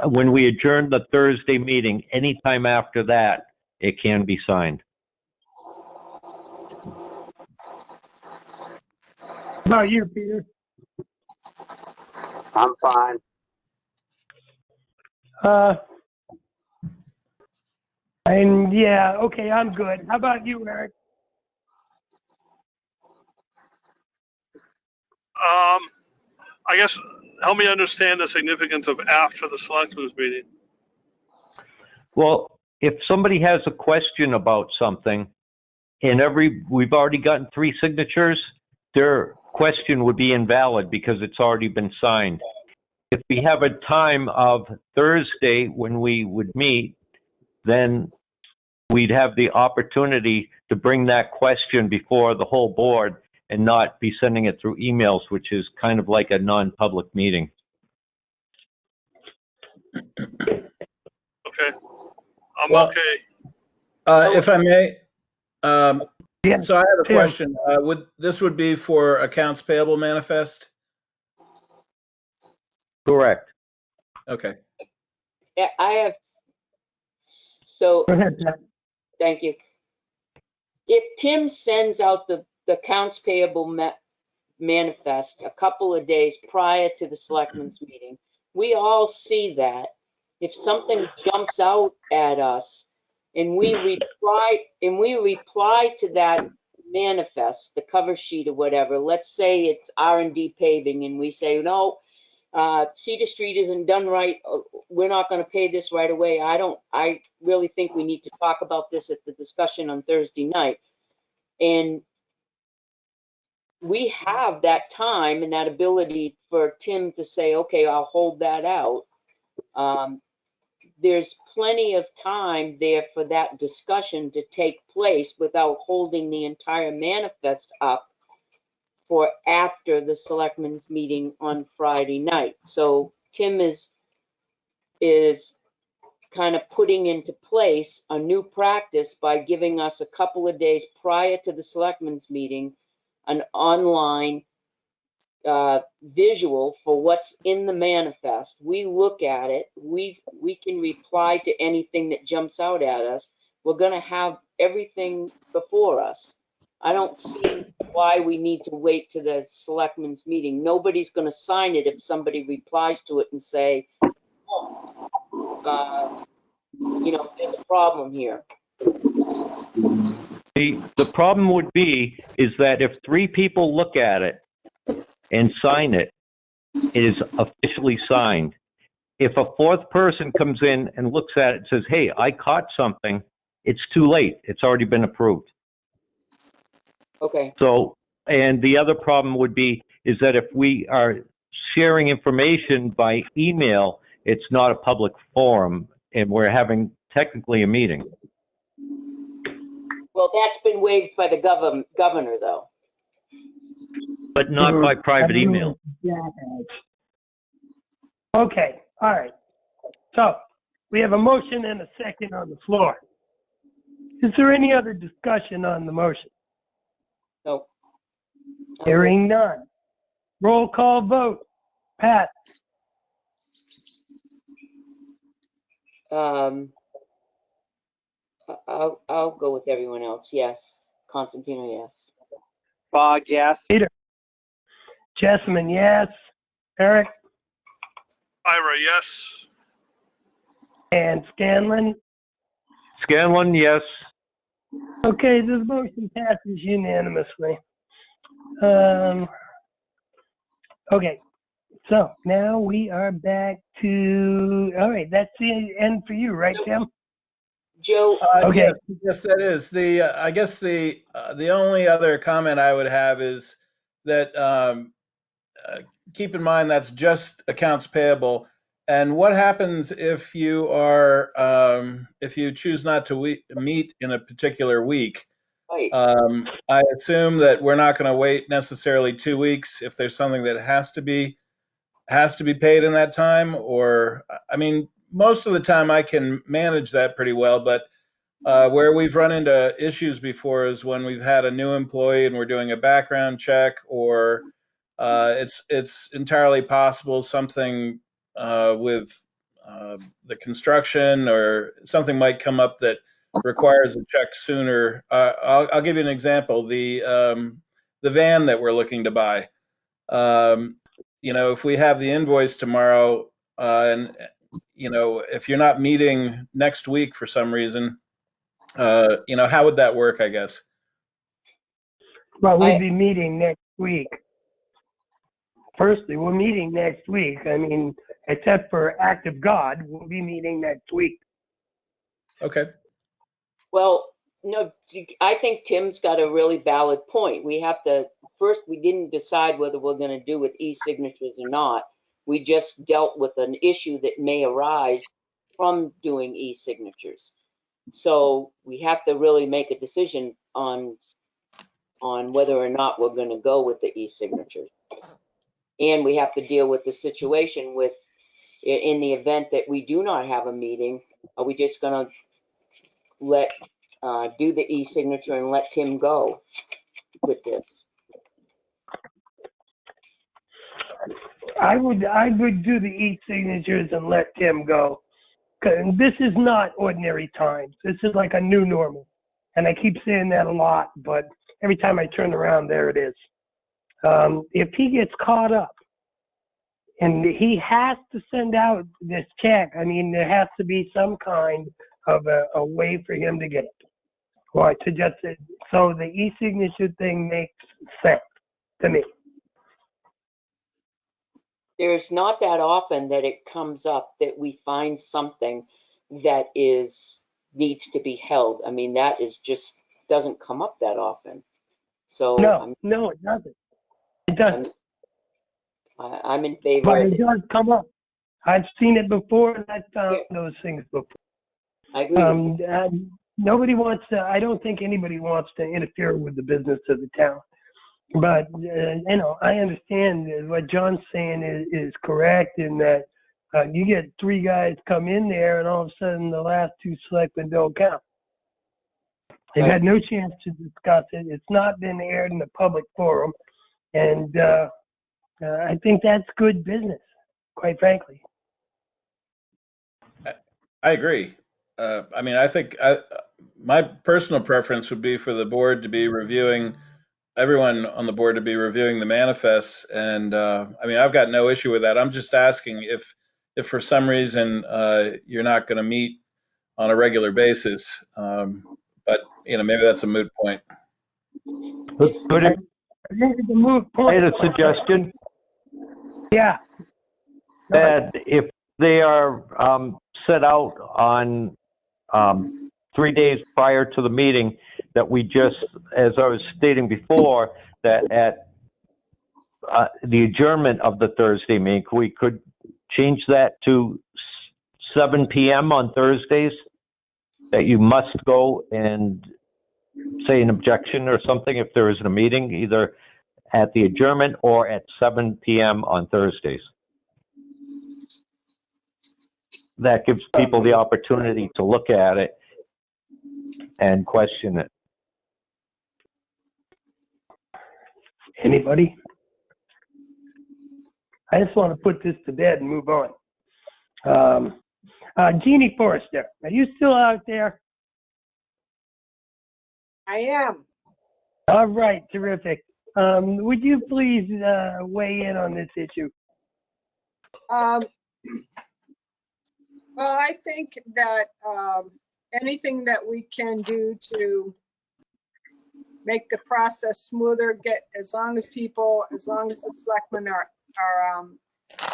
when we adjourn the Thursday meeting, anytime after that, it can be signed. How about you, Peter? I'm fine. And yeah, okay, I'm good. How about you, Eric? I guess help me understand the significance of after the selectmen's meeting. Well, if somebody has a question about something and we've already gotten 3 signatures, their question would be invalid because it's already been signed. If we have a time of Thursday when we would meet, then we'd have the opportunity to bring that question before the whole board and not be sending it through emails, which is kind of like a non-public meeting. Okay. I'm Well, okay. if I may, Yeah, so I have a Tim. question. Would be for accounts payable manifest? Correct. Okay. Yeah, I have, so, Go ahead, Pat. thank you. If Tim sends out the accounts payable manifest a couple of days prior to the selectmen's meeting, we all see that. If something jumps out at us and we reply to that manifest, the cover sheet or whatever, let's say it's R&D paving and we say, no, Cedar Street isn't done right. We're not going to pay this right away. I really think we need to talk about this at the discussion on Thursday night. And we have that time and that ability for Tim to say, okay, I'll hold that out. There's plenty of time there for that discussion to take place without holding the entire manifest up for after the selectmen's meeting on Friday night. So Tim is kind of putting into place a new practice by giving us a couple of days prior to the selectmen's meeting an online visual for what's in the manifest. We look at it, we can reply to anything that jumps out at us. We're going to have everything before us. I don't see why we need to wait to the selectmen's meeting. Nobody's going to sign it if somebody replies to it and say, there's a problem here. The problem would be is that if 3 people look at it and sign it, it is officially signed. If a 4th person comes in and looks at it and says, hey, I caught something, it's too late. It's already been approved. Okay. So, and the other problem would be is that if we are sharing information by email, it's not a public forum and we're having technically a meeting. Well, that's been waived by the governor, though. But not by private email. Okay, all right. So we have a motion and a second on the floor. Is there any other discussion on the motion? No. Hearing none. Roll call vote. Pat? I'll go with everyone else. Yes. Constantino, yes. Fogg, yes. Peter? Jessamine, yes. Eric? Ira, yes. And Scanlon? Scanlon, yes. Okay, the motion passes unanimously. Okay, so now we are back to, all right, that's the end for you, right, Tim? Joe, Okay. Yes, that is. I guess the only other comment I would have is that keep in mind that's just accounts payable. And what happens if you choose not to meet in a particular week? right. I assume that we're not going to wait necessarily 2 weeks if there's something that has to be paid in that time. Or, I mean, most of the time I can manage that pretty well, but where we've run into issues before is when we've had a new employee and we're doing a background check, or it's entirely possible something with the construction or something might come up that requires a check sooner. I'll give you an example. van that we're looking to buy. If we have the invoice tomorrow, and if you're not meeting next week for some reason, how would that work, I guess? Well, we'd be meeting next week. Firstly, we're meeting next week. I mean, except for act of God, we'll be meeting next week. Okay. Well, no, I think Tim's got a really valid point. We have to, first, we didn't decide whether we're going to do with e-signatures or not. We just dealt with an issue that may arise from doing e-signatures. So we have to really make a decision on whether or not we're going to go with the e-signatures. And we have to deal with the situation with, in the event that we do not have a meeting, are we just going to do the e-signature and let Tim go with this? I would do the e-signatures and let Tim go. 'Cause this is not ordinary times. This is like a new normal. And I keep saying that a lot, but every time I turn around, there it is. If he gets caught up and he has to send out this check, I mean, there has to be some kind of a way for him to get it. Or to just, so the e-signature thing makes sense to me. There's not that often that it comes up that we find something that needs to be held. I mean, that is just doesn't come up that often. So No, it doesn't. It doesn't. I'm in favor But of it it. does come up. I've seen it before, and I've found those things before. I agree. Nobody wants to. I don't think anybody wants to interfere with the business of the town. But I understand what John's saying is correct in that you get three guys come in there, and all of a sudden the last two selectmen don't count. They've had no chance to discuss it. It's not been aired in the public forum, and I think that's good business, quite frankly. I agree. I think my personal preference would be for the board to be reviewing, everyone on the board to be reviewing the manifests. And I've got no issue with that. I'm just asking if for some reason you're not going to meet on a regular basis. But maybe that's a moot point. Good. I think it's a moot point. I had a suggestion. Yeah. That if they are set out on 3 days prior to the meeting, that we just, as I was stating before, that at the adjournment of the Thursday meeting, we could change that to 7 p.m. on Thursdays, that you must go and say an objection or something if there isn't a meeting, either at the adjournment or at 7 p.m. on Thursdays. That gives people the opportunity to look at it and question it. Anybody? I just want to put this to bed and move on. Jeannie Forrester, are you still out there? I am. All right, terrific. Would you please weigh in on this issue? Well, I think that anything that we can do to make the process smoother, as long as the selectmen are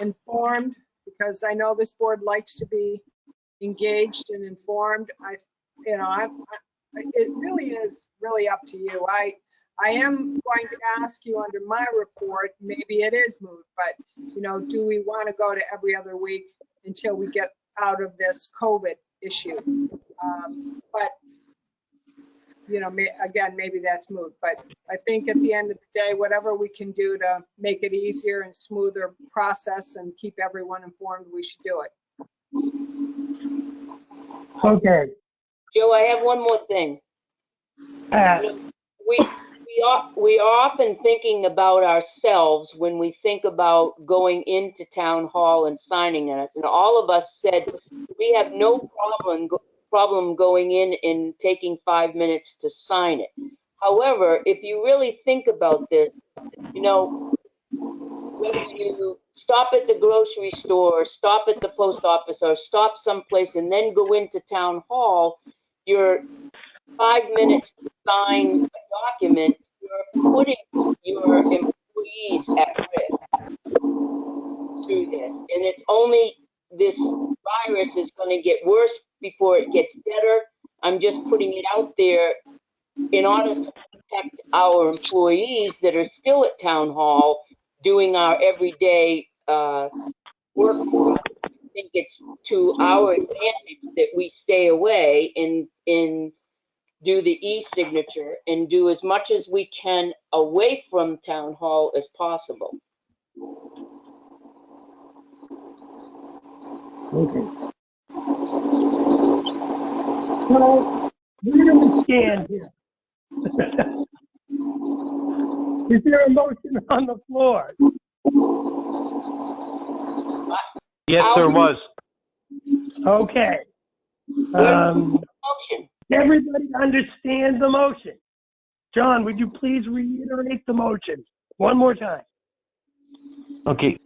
informed, because I know this board likes to be engaged and informed. It really is up to you. I am going to ask you under my report, maybe it is moot, but do we want to go to every other week until we get out of this COVID issue? But again, maybe that's moot. But I think at the end of the day, whatever we can do to make it easier and smoother process and keep everyone informed, we should do it. Okay. Joe, I have one more thing. We are often thinking about ourselves when we think about going into town hall and signing us. And all of us said we have no problem going in and taking 5 minutes to sign it. However, if you really think about this, you know, whether you stop at the grocery store, stop at the post office, or stop someplace and then go into town hall, you're 5 minutes to sign a document, you're putting your employees at risk through this. And it's only, this virus is going to get worse before it gets better. I'm just putting it out there in order to protect our employees that are still at town hall doing our everyday work. I think it's to our advantage that we stay away and do the e-signature and do as much as we can away from town hall as possible. Okay. So, where do we stand here? Is there a motion on the floor? Yes, there was. Okay. Motion. Everybody understand the motion? John, would you please reiterate the motion one more time? Okay.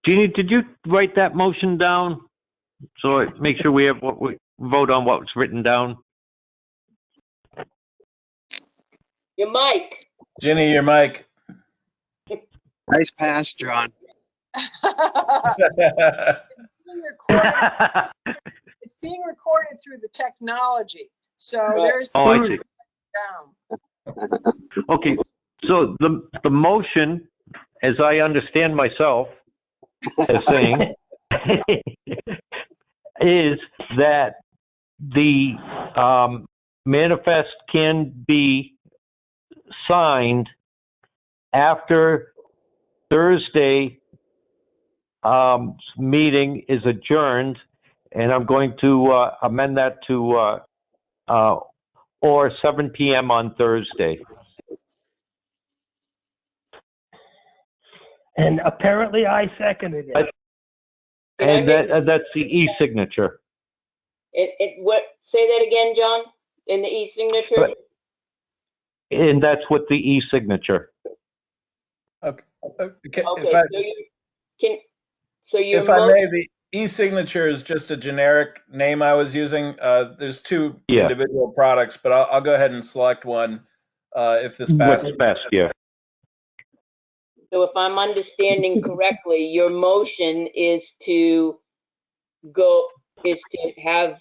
Jeannie, did you write that motion down? So make sure we have what we vote on what's written down. Your mic. Ginny, your mic. Nice pass, John. Being recorded- It's being recorded through the technology. So Right. there's Oh, I see. down. Okay. So the motion, as I understand myself as saying, is that the manifest can be signed after Thursday meeting is adjourned, and I'm going to amend that to or 7 p.m. on Thursday. And apparently I seconded it. And that's the e-signature. What? Say that again, John. In the e-signature. And that's with the e-signature. Okay. Okay. If I may, the e-signature is just a generic name I was using. There's two individual products, but I'll go ahead and select one if this passes. What's best, yeah. So if I'm understanding correctly, your motion is to have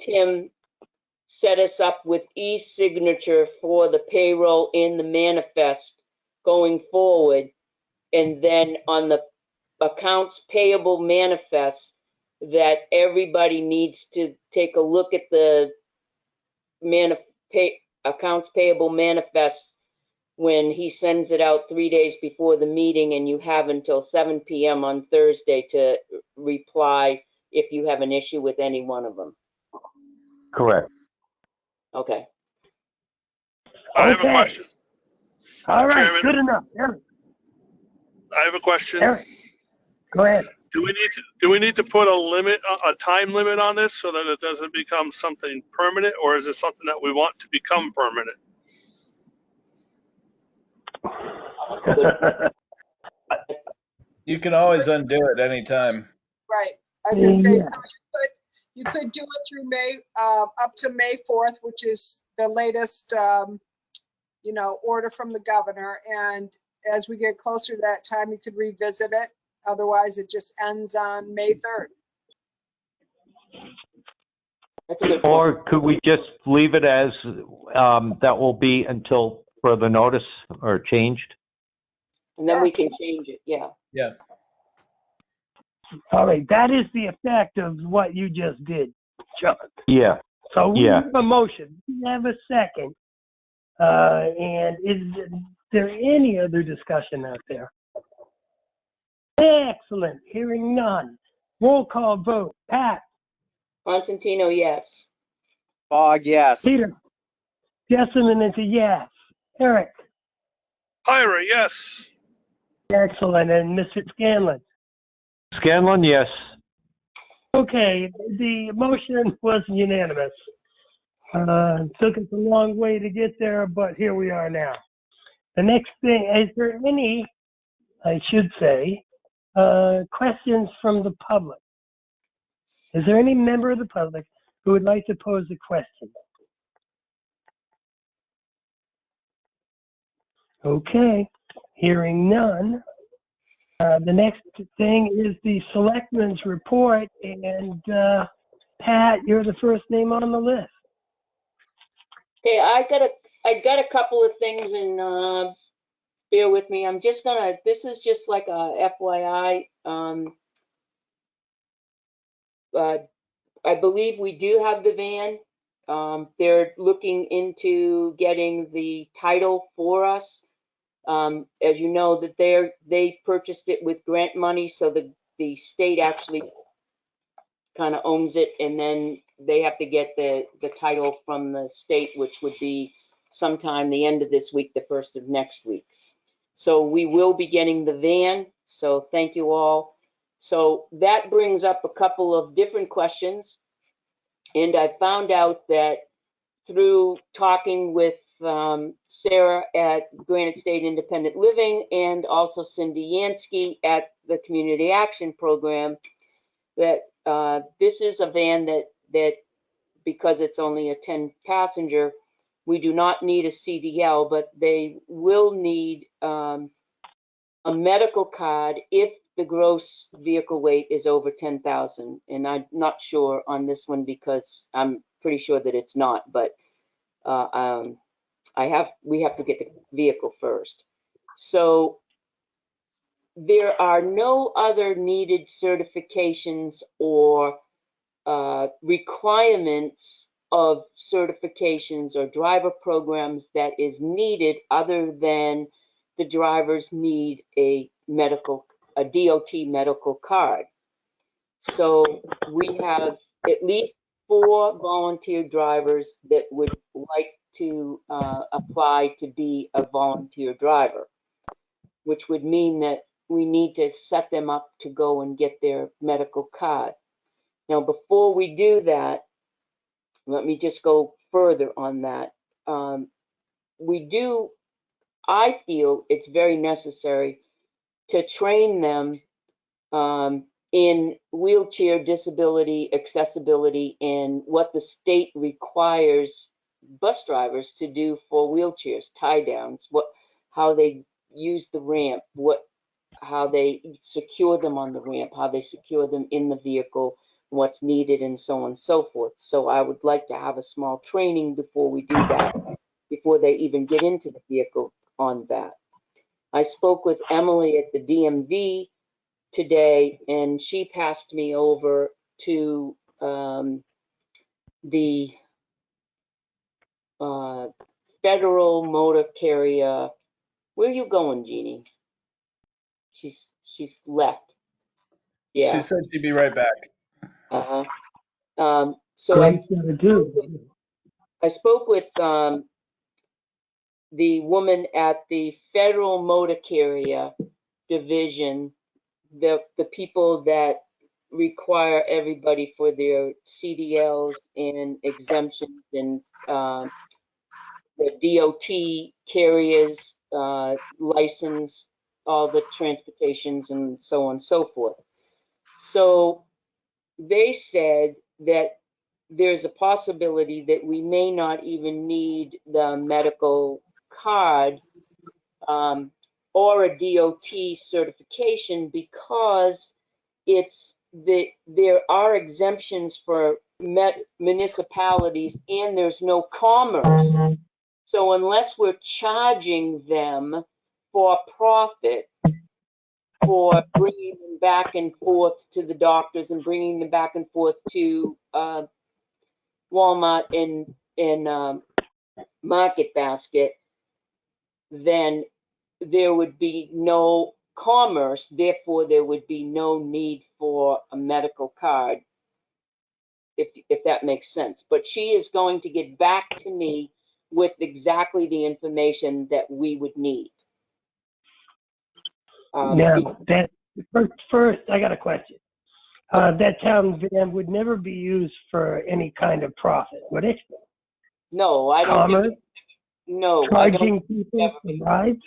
Tim set us up with e-signature for the payroll in the manifest going forward. And then on the accounts payable manifest, that everybody needs to take a look at the accounts payable manifest when he sends it out 3 days before the meeting, and you have until 7 p.m. on Thursday to reply if you have an issue with any one of them. Correct. Okay. I have a question. All right, Chairman, good enough. Eric, I have a question. Eric, go ahead. Do we need to put a time limit on this so that it doesn't become something permanent, or is it something that we want to become permanent? You can always undo it anytime. Right. I was going to say, Yeah. so you could do it through May, up to May 4th, which is the latest, order from the governor. And as we get closer to that time, you could revisit it. Otherwise, it just ends on May 3rd. That's a good point. Or could we just leave it as that will be until further notice or changed? And then we can change it. Yeah. Yeah. All right, that is the effect of what you just did, John. Yeah. So we Yeah. have a motion. We have a second. And is there any other discussion out there? Excellent. Hearing none. Roll call vote. Pat. Constantino, yes. Bog, yes. Peter. Jessamine is a yes. Eric. Ira, yes. Excellent. And Mr. Scanlon. Scanlon, yes. Okay, the motion was unanimous. Took us a long way to get there, but here we are now. The next thing, is there any, I should say, questions from the public? Is there any member of the public who would like to pose a question? Okay, hearing none. The next thing is the Selectmen's report, and Pat, you're the first name on the list. Okay, I got a couple of things, and bear with me. I'm just gonna, this is just like a FYI. I believe we do have the van. They're looking into getting the title for us. As you know, that they purchased it with grant money, so the state actually kind of owns it, and then they have to get the title from the state, which would be sometime the end of this week, the first of next week. So we will be getting the van. So thank you all. So that brings up a couple of different questions, and I found out that through talking with Sarah at Granite State Independent Living and also Cindy Yansky at the Community Action Program, that this is a van that because it's only a 10 passenger, we do not need a CDL, but they will need a medical card if the gross vehicle weight is over 10,000. And I'm not sure on this one because I'm pretty sure that it's not, but we have to get the vehicle first. So there are no other needed certifications or requirements of certifications or driver programs that is needed other than the drivers need a DOT medical card. So we have at least 4 volunteer drivers that would like to apply to be a volunteer driver, which would mean that we need to set them up to go and get their medical card. Now, before we do that, let me just go further on that. I feel it's very necessary to train them in wheelchair disability, accessibility, and what the state requires bus drivers to do for wheelchairs, tie downs, how they use the ramp, how they secure them on the ramp, how they secure them in the vehicle, what's needed, and so on and so forth. So I would like to have a small training before we do that, before they even get into the vehicle on that. I spoke with Emily at the DMV today, and she passed me over to the Federal Motor Carrier. Where are you going, Jeannie? She's left. Yeah. She said she'd be right back. So I spoke with the woman at the Federal Motor Carrier Division, the people that require everybody for their CDLs and exemptions and the DOT carriers license, all the transportations and so on and so forth. So they said that there's a possibility that we may not even need the medical card or a DOT certification because there are exemptions for municipalities and there's no commerce. So unless we're charging them for profit for bringing them back and forth to the doctors and bringing them back and forth to Walmart and Market Basket, then there would be no commerce, therefore there would be no need for a medical card, if that makes sense. But she is going to get back to me with exactly the information that we would need. Now, first, I got a question. That town van would never be used for any kind of profit, would it? No, I don't commerce, think, no, I don't. charging people for rides?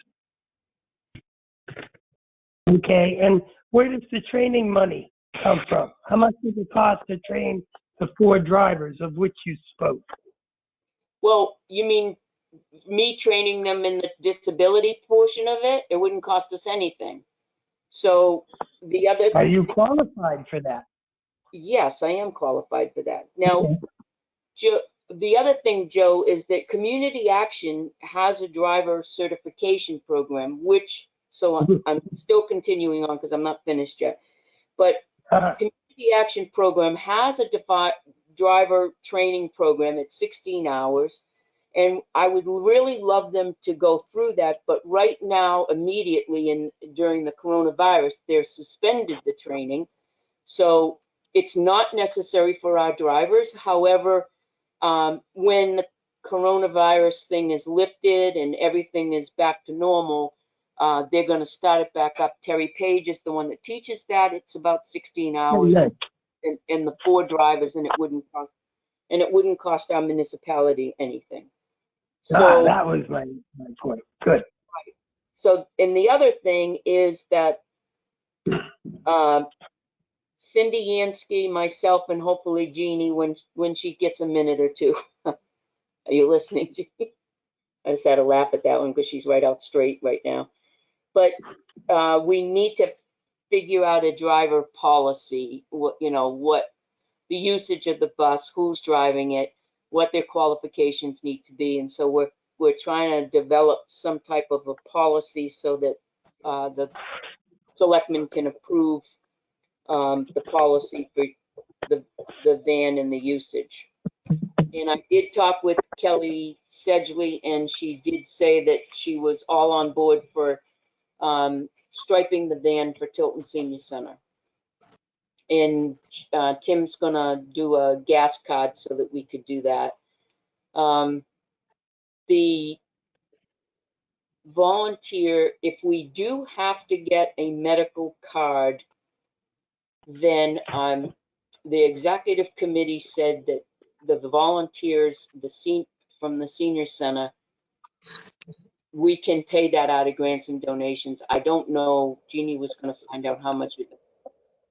Okay, and where does the training money come from? How much does it cost to train the 4 drivers of which you spoke? Well, you mean me training them in the disability portion of it? It wouldn't cost us anything. So the other, Are you qualified for that? yes, I am qualified for that. Now, Okay. Joe, the other thing, Joe, is that Community Action has a driver certification program, which, so I'm still continuing on because I'm not finished yet. But Community Action Program has a driver training program at 16 hours. And I would really love them to go through that. But right now, immediately during the coronavirus, they're suspended the training. So it's not necessary for our drivers. However, when the coronavirus thing is lifted and everything is back to normal, they're going to start it back up. Terry Page is the one that teaches that. It's about 16 hours and the 4 drivers, and it wouldn't cost our municipality anything. So that was my point. Good. so and the other thing is that Cindy Yansky, myself, and hopefully Jeannie, when she gets a minute or two. Are you listening, Jeannie? I just had to laugh at that one because she's right out straight right now. But we need to figure out a driver policy, what the usage of the bus, who's driving it, what their qualifications need to be. And so we're trying to develop some type of a policy so that the selectmen can approve the policy for the van and the usage. And I did talk with Kelly Sedgley, and she did say that she was all on board for striping the van for Tilton Senior Center. And Tim's gonna do a gas card so that we could do that. The volunteer, if we do have to get a medical card, then the executive committee said that the volunteers, from the senior center, we can pay that out of grants and donations. I don't know, Jeannie was gonna find out how much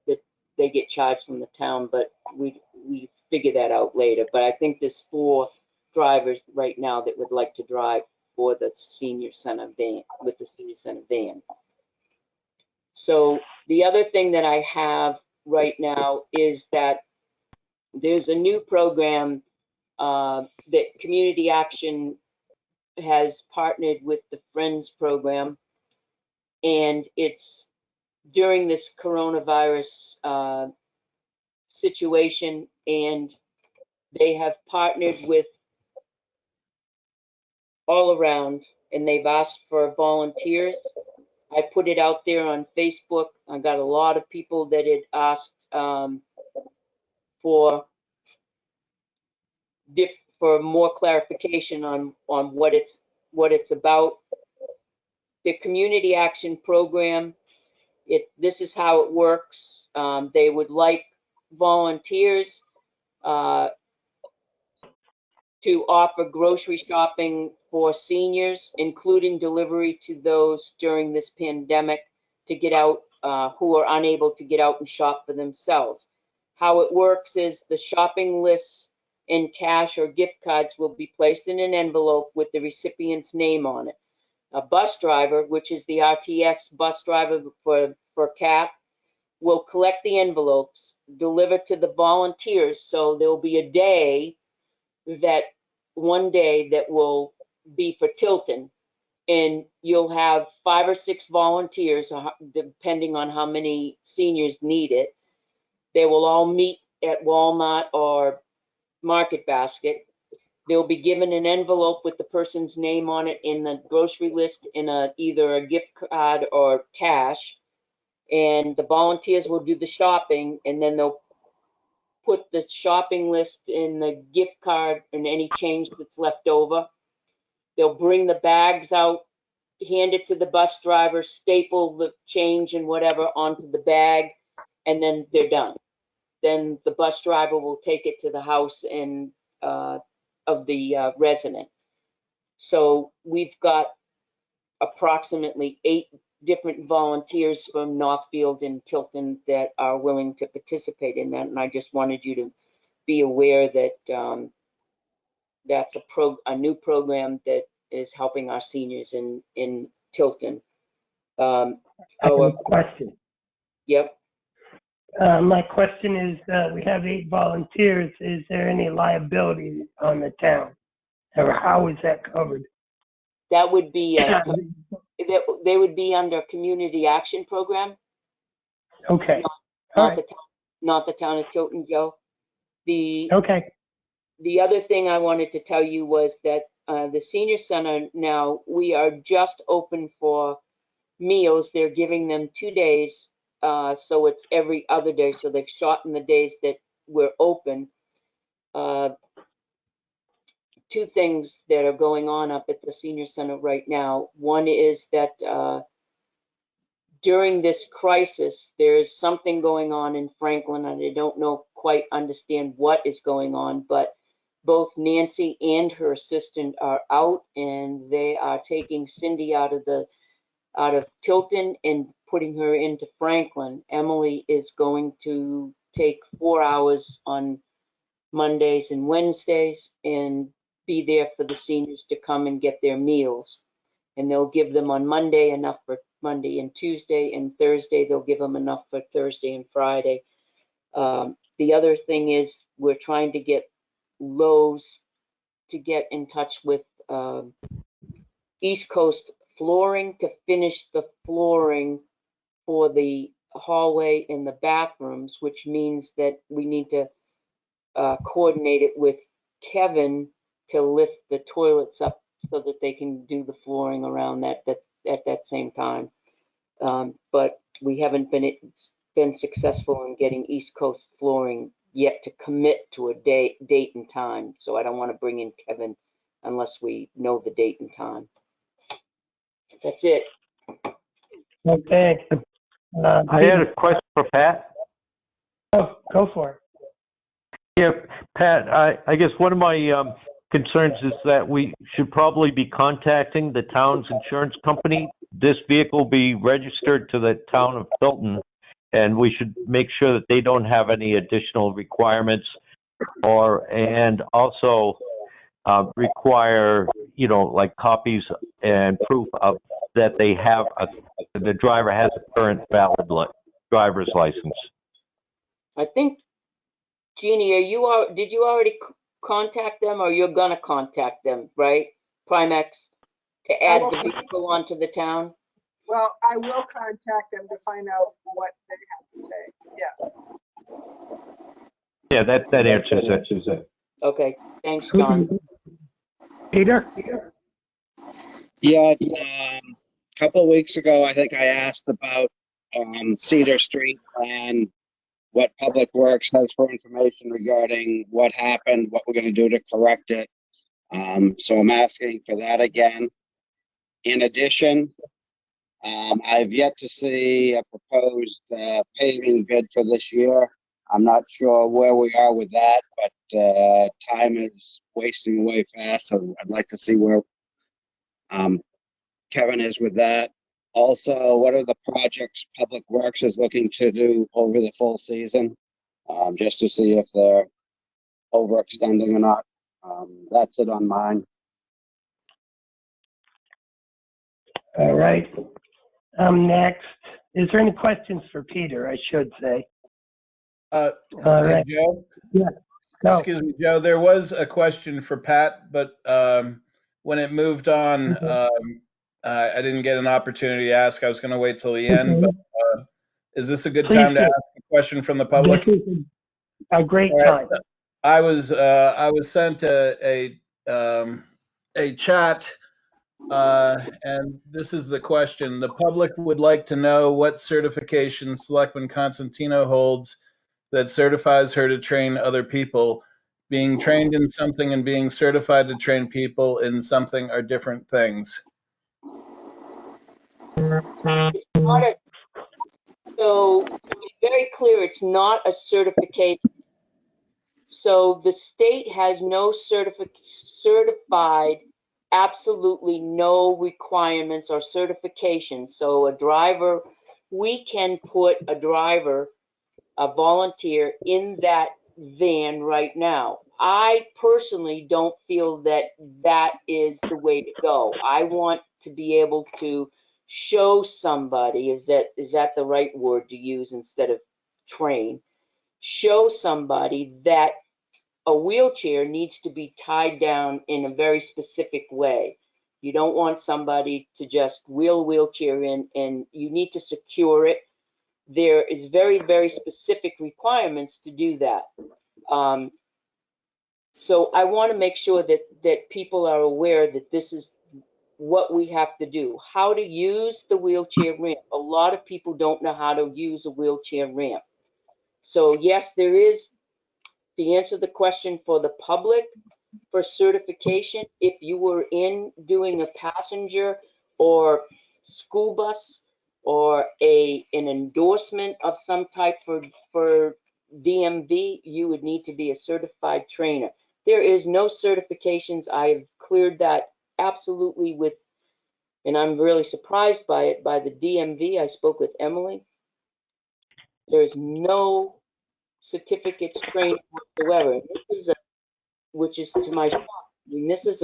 that they get charged from the town, but we figure that out later. But I think there's 4 drivers right now that would like to drive for the senior center van, with the senior center van. So the other thing that I have right now is that there's a new program that Community Action has partnered with the Friends program, and it's during this coronavirus situation, and they have partnered with All Around, and they've asked for volunteers. I put it out there on Facebook. I got a lot of people that had asked for more clarification on what it's about. The Community Action Program, this is how it works. They would like volunteers to offer grocery shopping for seniors, including delivery to those during this pandemic to get out, who are unable to get out and shop for themselves. How it works is the shopping lists and cash or gift cards will be placed in an envelope with the recipient's name on it. A bus driver, which is the RTS bus driver for CAP, will collect the envelopes, deliver to the volunteers. So there'll be a day one day that will be for Tilton, and you'll have 5 or 6 volunteers, depending on how many seniors need it. They will all meet at Walmart or Market Basket. They'll be given an envelope with the person's name on it in the grocery list in either a gift card or cash, and the volunteers will do the shopping, and then they'll put the shopping list in the gift card and any change that's left over. They'll bring the bags out, hand it to the bus driver, staple the change and whatever onto the bag, and then they're done. Then the bus driver will take it to the house and resident. So we've got approximately 8 different volunteers from Northfield and Tilton that are willing to participate in that. And I just wanted you to be aware that that's a new program that is helping our seniors in Tilton. I have a question. Yep. My question is, we have 8 volunteers. Is there any liability on the town? Or how is that covered? That would be, they would be under Community Action Program, Okay. All right. not the town of Tilton, Joe. Okay. The other thing I wanted to tell you was that the senior center now, we are just open for meals. They're giving them 2 days, so it's every other day. So they've shortened the days that we're open. 2 things that are going on up at the senior center right now. One is that during this crisis, there's something going on in Franklin, and I don't know quite understand what is going on, but both Nancy and her assistant are out, and they are taking Cindy out of Tilton and putting her into Franklin. Emily is going to take 4 hours on Mondays and Wednesdays and be there for the seniors to come and get their meals. And they'll give them on Monday enough for Monday and Tuesday, and Thursday they'll give them enough for Thursday and Friday. The other thing is we're trying to get Lowe's to get in touch with East Coast Flooring to finish the flooring for the hallway and the bathrooms, which means that we need to coordinate it with Kevin to lift the toilets up so that they can do the flooring around that at that same time. But we haven't been successful in getting East Coast Flooring yet to commit to a date and time. So I don't want to bring in Kevin unless we know the date and time. That's it. Okay. I had a question for Pat. Go for it. Yeah, Pat, I guess one of my concerns is that we should probably be contacting the town's insurance company. This vehicle be registered to the town of Tilton, and we should make sure that they don't have any additional requirements and also require, like copies and proof of that they have the driver has a current valid driver's license. I think, Jeannie, did you already contact them, or you're gonna contact them, right? Primex, to add the vehicle onto the town? Well, I will contact them to find out what they have to say. Yes. Yeah, that answers it. Okay, thanks, John. Peter? Yeah, a couple of weeks ago, I think I asked about Cedar Street and what Public Works has for information regarding what happened, what we're going to do to correct it. So I'm asking for that again. In addition, I've yet to see a proposed paving bid for this year. I'm not sure where we are with that, but time is wasting away fast. So I'd like to see where Kevin is with that. Also, what are the projects Public Works is looking to do over the full season, just to see if they're overextending or not. That's it on mine. All right. Next. Is there any questions for Peter, I should say? All right. Joe? Yeah. Go. Excuse me, Joe. There was a question for Pat, but when it moved on, I didn't get an opportunity to ask. I was going to wait till the end. But is this a good time to ask a question from the public? This is a great time. I was sent a chat, and this is the question. The public would like to know what certification Selectman Constantino holds that certifies her to train other people. Being trained in something and being certified to train people in something are different things. So to be very clear, it's not a certification. So the state has no certified, absolutely no requirements or certifications. So a driver, we can put a driver, a volunteer in that van right now. I personally don't feel that that is the way to go. I want to be able to show somebody, is that the right word to use instead of train? Show somebody that a wheelchair needs to be tied down in a very specific way. You don't want somebody to just wheel a wheelchair in, and you need to secure it. There is very, very specific requirements to do that. So I want to make sure that people are aware that this is what we have to do. How to use the wheelchair ramp. A lot of people don't know how to use a wheelchair ramp. So yes, there is, to answer the question for the public, for certification, if you were in doing a passenger or school bus or an endorsement of some type for DMV, you would need to be a certified trainer. There is no certifications. I've cleared that absolutely with, and I'm really surprised by it, by the DMV. I spoke with Emily. There's no certificates training whatsoever. This is which is to my shock. I mean, this is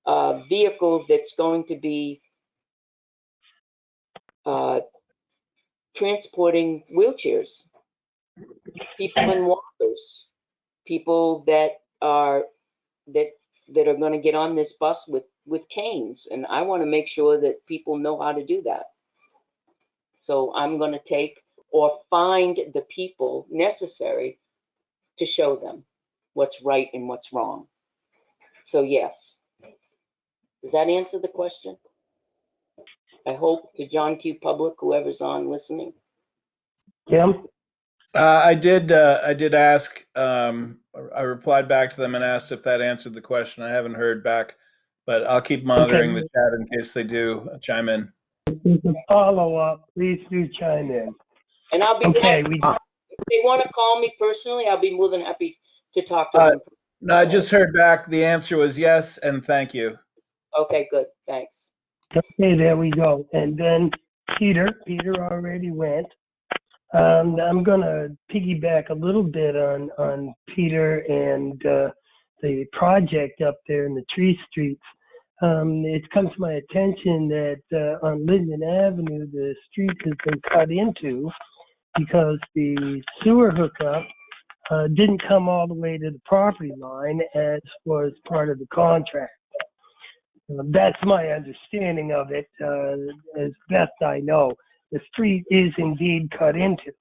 a vehicle that's going to be transporting wheelchairs, people in walkers, people that are going to get on this bus with canes, and I want to make sure that people know how to do that. So I'm going to take or find the people necessary to show them what's right and what's wrong. So yes. Does that answer the question? I hope to John Q. Public, whoever's on listening. Tim? I did ask, I replied back to them and asked if that answered the question. I haven't heard back, but I'll keep monitoring the Okay. chat in case they do chime in. Follow up. Please do chime in. And I'll be Okay. glad, if they want to call me personally, I'll be more than happy to talk to Uh, them. No, I just heard back. The answer was yes, and thank you. Okay, good, thanks. Okay, there we go. And then Peter already went. I'm going to piggyback a little bit on Peter and the project up there in the tree streets. It comes to my attention that on Linden Avenue, the street has been cut into because the sewer hookup didn't come all the way to the property line as was part of the contract. That's my understanding of it, as best I know. The street is indeed cut into.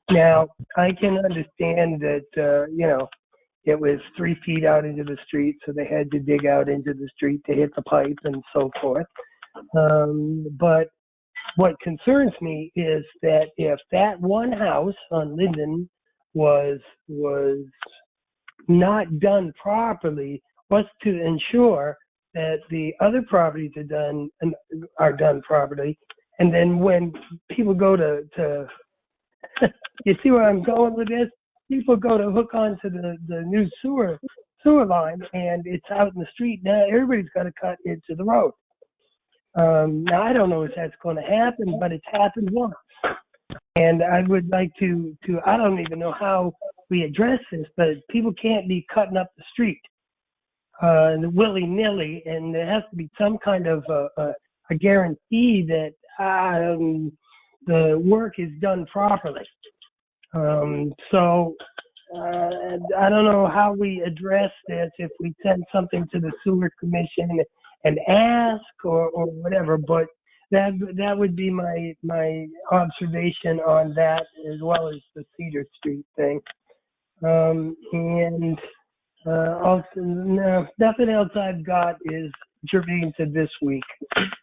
Now, I can understand that, it was 3 feet out into the street, so they had to dig out into the street to hit the pipe and so forth. But what concerns me is that if that one house on Linden was not done properly, was to ensure that the other properties are done properly. And then when people go to you see where I'm going with this? People go to hook onto the new sewer line, and it's out in the street. Now everybody's got to cut into the road. Now I don't know if that's going to happen, but it's happened once. And I would like to I don't even know how we address this, but people can't be cutting up the street willy-nilly, and there has to be some kind of a guarantee that the work is done properly. So I don't know how we address this, if we send something to the sewer commission and ask or whatever, but that would be my observation on that, as well as the Cedar Street thing. And also, no, nothing else I've got is germane to this week.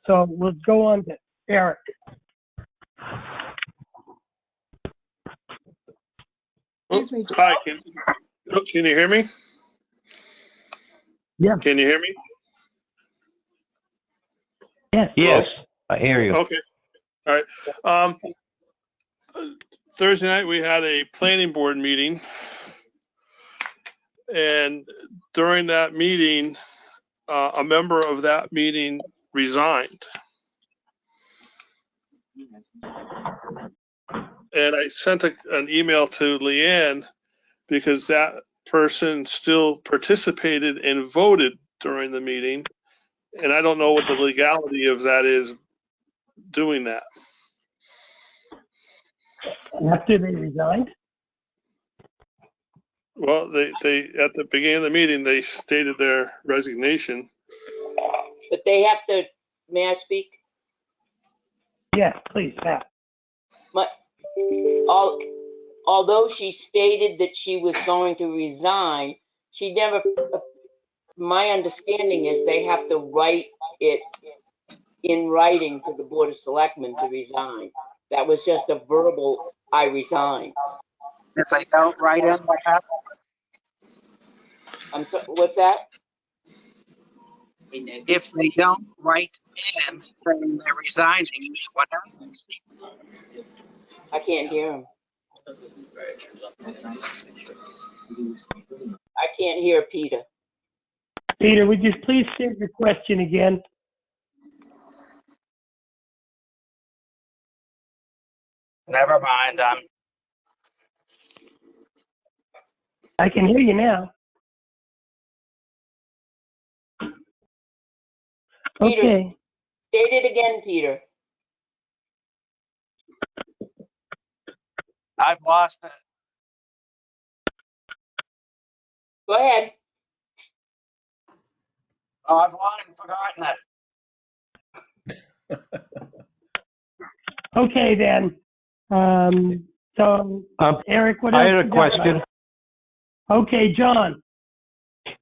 So we'll go on to Eric. Excuse me, Hi, can you hear me? Yeah. Can you hear me? Yes. Yes, I hear you. Okay. All right. Thursday night we had a planning board meeting, And during that meeting, a member of that meeting resigned. And I sent an email to Leanne because that person still participated and voted during the meeting. And I don't know what the legality of that is doing that. After they resigned? Well, they at the beginning of the meeting, they stated their resignation. But they have to, may I speak? Yeah, please, Pat. Although she stated that she was going to resign, she never, my understanding is they have to write it in writing to the Board of Selectmen to resign. That was just a verbal, I resign. If they don't write in, what happens? I'm so, what's that? If they don't write in saying they're resigning, what happens? I can't hear him. I can't hear Peter. Peter, would you please state your question again? Never mind. I can hear you now. Peter, Okay. state it again, Peter. I've lost it. Go ahead. Oh, I've long forgotten it. Okay, then. So, Eric, what else? I had a you got? question. Okay, John.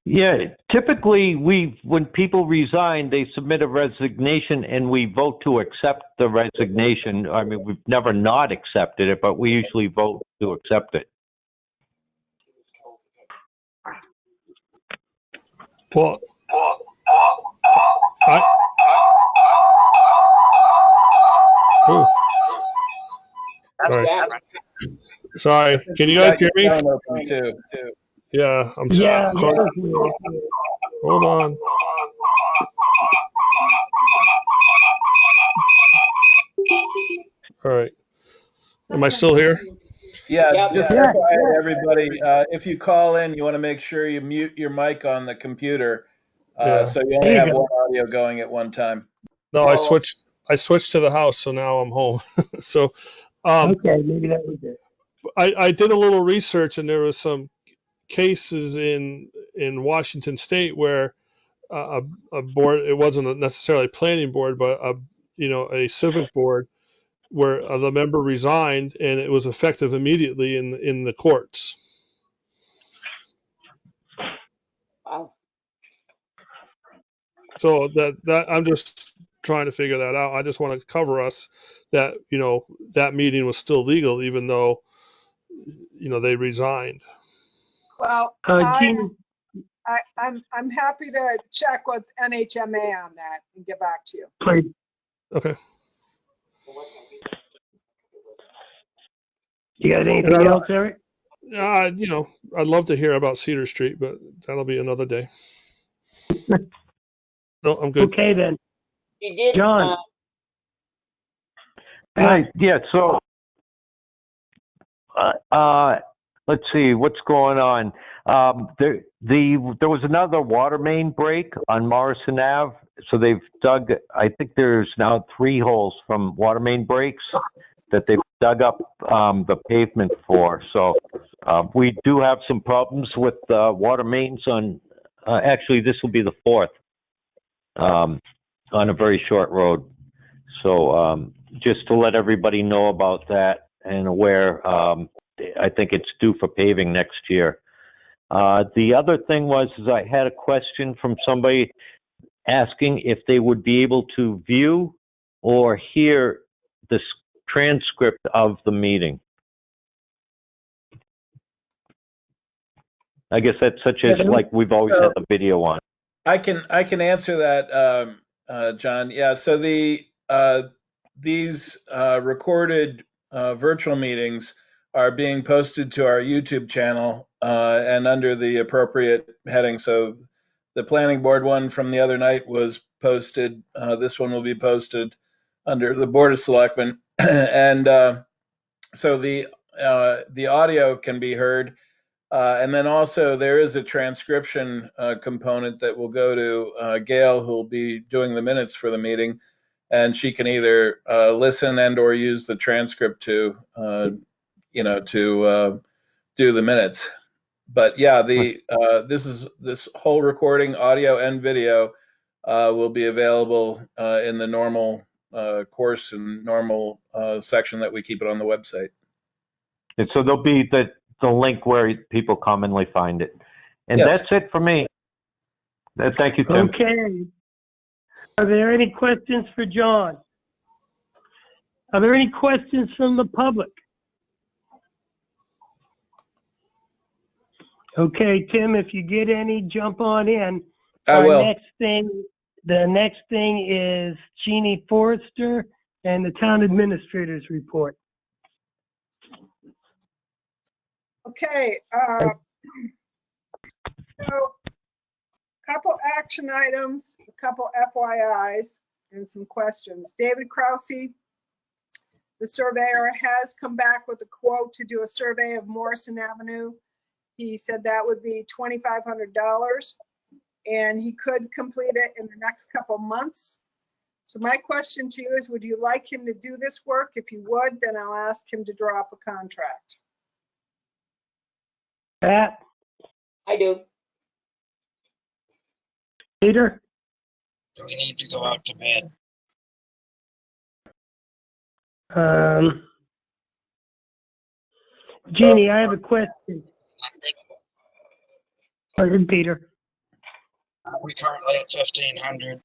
Yeah, typically when people resign, they submit a resignation and we vote to accept the resignation. I mean, we've never not accepted it, but we usually vote to accept it. Well, Ooh. Sorry. Sorry. Can you guys hear me? Too. Yeah, I'm Yeah. sorry. Hold on. All right. Am I still here? Yeah, Yep. just Yeah. FYI, everybody, if you call in, you want to make sure you mute your mic on the computer, Yeah. so you only There you have go. one audio going at one time. No, I switched to the house, so now I'm home. So, Okay, maybe that was it. I did a little research, and there was some cases in Washington State where a board, it wasn't necessarily a planning board, but a civic board, where the member resigned and it was effective immediately in the courts. Wow. So that I'm just trying to figure that out. I just want to cover us that that meeting was still legal even though they resigned. Well, Jean, I'm happy to check with NHMA on that and get back to you. please. Okay. You got anything else, Eric? I'd love to hear about Cedar Street, but that'll be another day. No, I'm good. Okay, then. You did, John. Right. Yeah. So, let's see what's going on. There was another water main break on Morrison Ave. So they've dug. I think there's now 3 holes from water main breaks that they've dug up the pavement for. So we do have some problems with water mains on. Actually, this will be the 4th on a very short road. So just to let everybody know about that and aware, I think it's due for paving next year. The other thing was I had a question from somebody asking if they would be able to view or hear the transcript of the meeting. I guess that's such as like we've always had the video on. I can answer that, John. Yeah. So these recorded virtual meetings are being posted to our YouTube channel and under the appropriate heading. So the planning board one from the other night was posted. This one will be posted under the Board of Selectmen. And so the audio can be heard. And then also there is a transcription component that will go to Gail, who will be doing the minutes for the meeting. And she can either listen and or use the transcript to, to do the minutes. But yeah, this whole recording, audio and video, will be available in the normal course and normal section that we keep it on the website. And so there'll be the link where people commonly find it. And Yes. that's it for me. Thank you, Tim. Okay. Are there any questions for John? Are there any questions from the public? Okay, Tim, if you get any, jump on in. I will. The next thing is Jeannie Forrester and the town administrator's report. Okay, so couple action items, a couple FYIs, and some questions. David Krause, the surveyor, has come back with a quote to do a survey of Morrison Avenue. He said that would be $2,500, and he could complete it in the next couple months. So my question to you is, would you like him to do this work? If you would, then I'll ask him to draw up a contract. Pat? I do. Peter? Do we need to go out to bid? Jeannie, I have a question. Pardon, Peter. We currently at 1,500.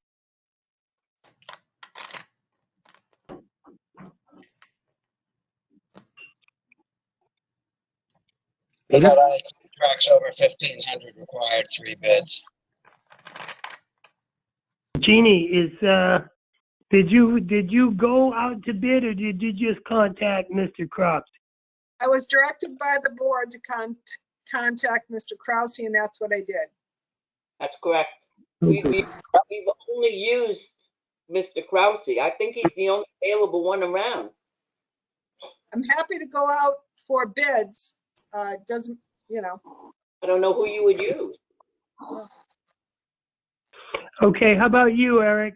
We got any contracts over 1,500 required 3 bids. Jeannie, did you go out to bid, or did you just contact Mr. Croft? I was directed by the board to contact Mr. Krause, and that's what I did. That's correct. We've only used Mr. Krause. I think he's the only available one around. I'm happy to go out for bids. Doesn't, I don't know who you would use. Okay, how about you, Eric?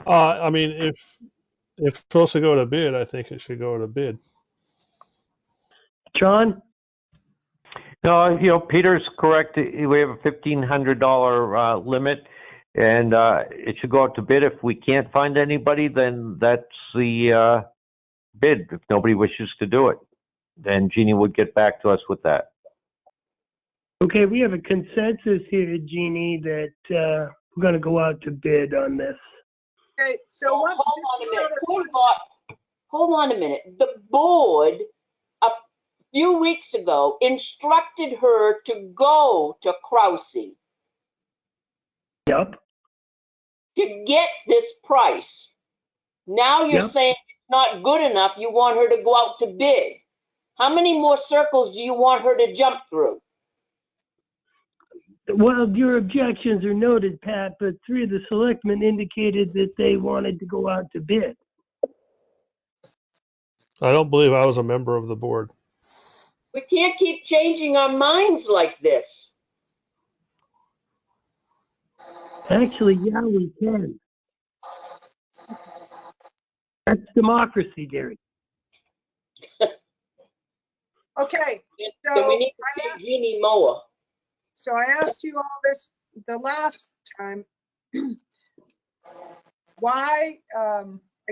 I mean, if it's supposed to go to bid, I think it should go to bid. John? No, Peter's correct. We have a $1,500 limit, and it should go out to bid. If we can't find anybody, then that's the bid. If nobody wishes to do it, then Jeannie would get back to us with that. Okay, we have a consensus here, Jeannie, that we're going to go out to bid on this. Okay, so what? Hold on a minute. The board a few weeks ago instructed her to go to Krause Yep. to get this price. Now you're Yep. saying it's not good enough. You want her to go out to bid. How many more circles do you want her to jump through? Well, your objections are noted, Pat, but 3 of the selectmen indicated that they wanted to go out to bid. I don't believe I was a member of the board. We can't keep changing our minds like this. Actually, yeah, we can. That's democracy, Gary. Okay, So we need to see Jeannie Moa. so I asked you all this the last time. Why, I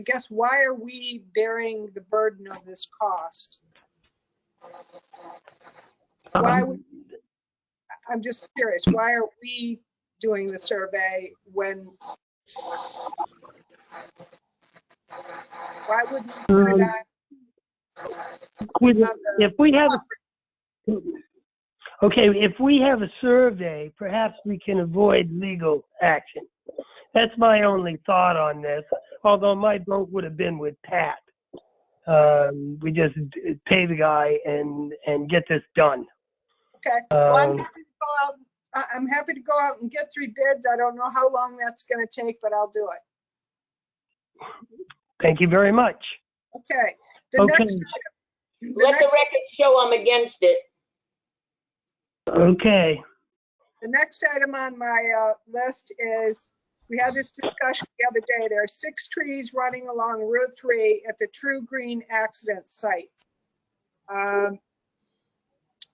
guess, why are we bearing the burden of this cost? Why would, I'm just curious, why are we doing the survey when, why wouldn't we put it on? If we have a survey, perhaps we can avoid legal action. That's my only thought on this, although my vote would have been with Pat. We just pay the guy and get this done. Okay. Well, Um, I'm happy to go out and get 3 bids. I don't know how long that's going to take, but I'll do it. Thank you very much. Okay. The Okay. next Let the record show I'm against it. Okay. The next item on my list is, we had this discussion the other day. There are 6 trees running along Route 3 at the True Green accident site.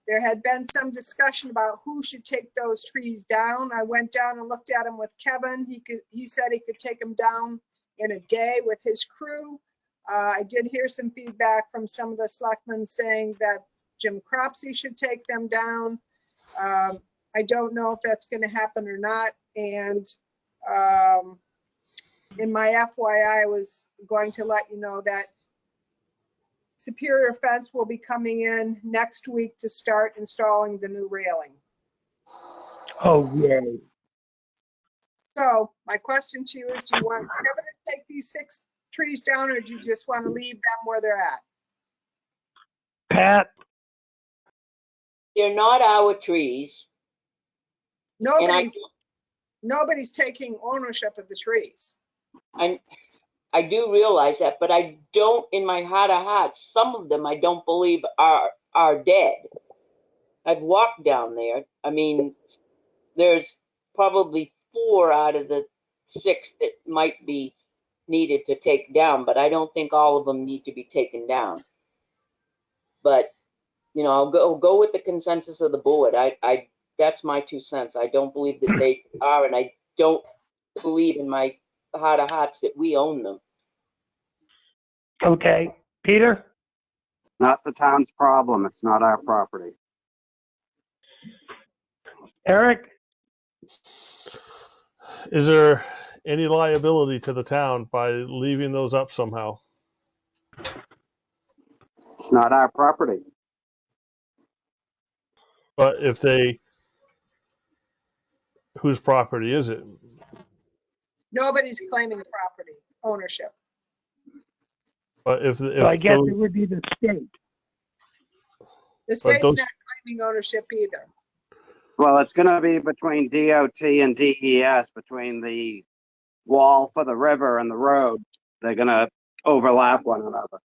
There had been some discussion about who should take those trees down. I went down and looked at them with Kevin. He said he could take them down in a day with his crew. I did hear some feedback from some of the selectmen saying that Jim Cropsey should take them down. I don't know if that's going to happen or not. And in my FYI, I was going to let you know that Superior Fence will be coming in next week to start installing the new railing. Oh, yay. So my question to you is, do you want Kevin to take these 6 trees down, or do you just want to leave them where they're at? Pat? They're not our trees. Nobody's taking ownership of the trees. I do realize that, but I don't, in my heart of hearts, some of them I don't believe are dead. I've walked down there. I mean, there's probably 4 out of the 6 that might be needed to take down, but I don't think all of them need to be taken down. But, you know, I'll go with the consensus of the board. That's my 2 cents. I don't believe that they are, and I don't believe in my heart of hearts that we own them. Okay. Peter? Not the town's problem. It's not our property. Eric? Is there any liability to the town by leaving those up somehow? It's not our property. But if they, whose property is it? Nobody's claiming property ownership. But if So I guess those, it would be the state. The state's those- not claiming ownership either. Well, it's going to be between DOT and DES, between the wall for the river and the road. They're going to overlap one another.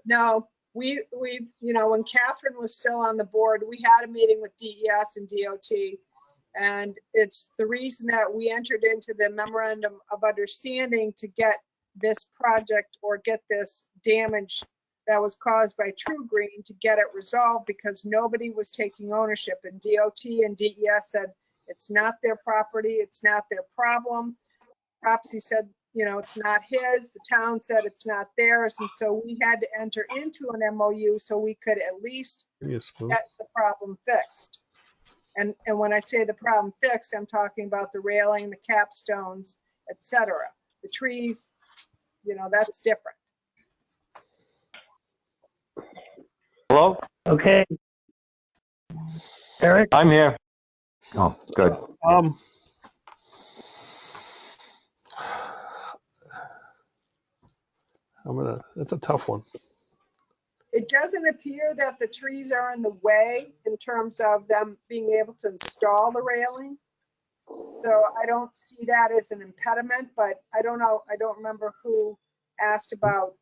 No, we've, when Catherine was still on the board, we had a meeting with DES and DOT. And it's the reason that we entered into the memorandum of understanding to get this project or get this damage that was caused by True Green to get it resolved, because nobody was taking ownership, and DOT and DES said it's not their property, it's not their problem. Cropsey said, it's not his. The town said it's not theirs. And so we had to enter into an MOU so we could at least get the problem fixed. And when I say the problem fixed, I'm talking about the railing, the capstones, etc. The trees, that's different. Hello? Okay. Eric? I'm here. Oh, good. that's a tough one. It doesn't appear that the trees are in the way in terms of them being able to install the railing. So I don't see that as an impediment, but I don't know. I don't remember who asked about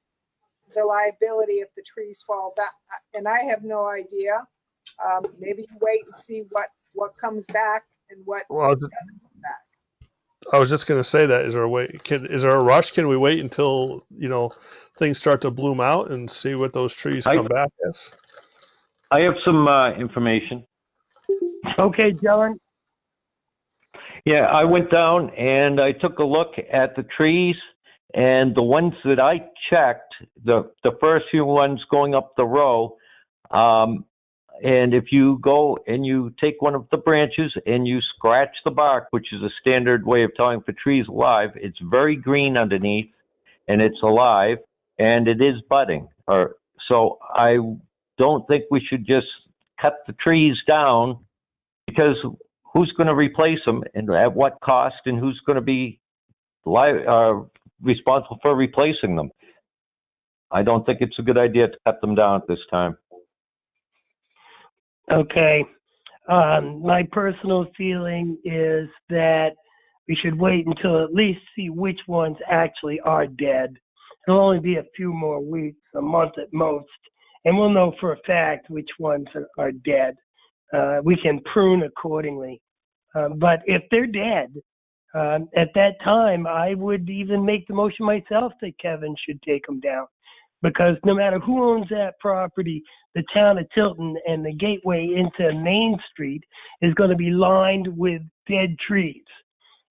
the liability if the trees fall down, and I have no idea. Maybe you wait and see what comes back and what doesn't come back. I was just going to say that. Is there a way? Is there a rush? Can we wait until things start to bloom out and see what those trees come back as? I have some information. Okay, John. Yeah, I went down and I took a look at the trees, and the ones that I checked, the first few ones going up the row, and if you go and you take one of the branches and you scratch the bark, which is a standard way of telling if a tree is alive, it's very green underneath and it's alive and it is budding. So I don't think we should just cut the trees down, because who's going to replace them and at what cost, and who's going to be responsible for replacing them? I don't think it's a good idea to cut them down at this time. Okay. My personal feeling is that we should wait until at least see which ones actually are dead. It'll only be a few more weeks, a month at most, and we'll know for a fact which ones are dead. We can prune accordingly. But if they're dead, at that time, I would even make the motion myself that Kevin should take them down. Because no matter who owns that property, the town of Tilton and the gateway into Main Street is going to be lined with dead trees.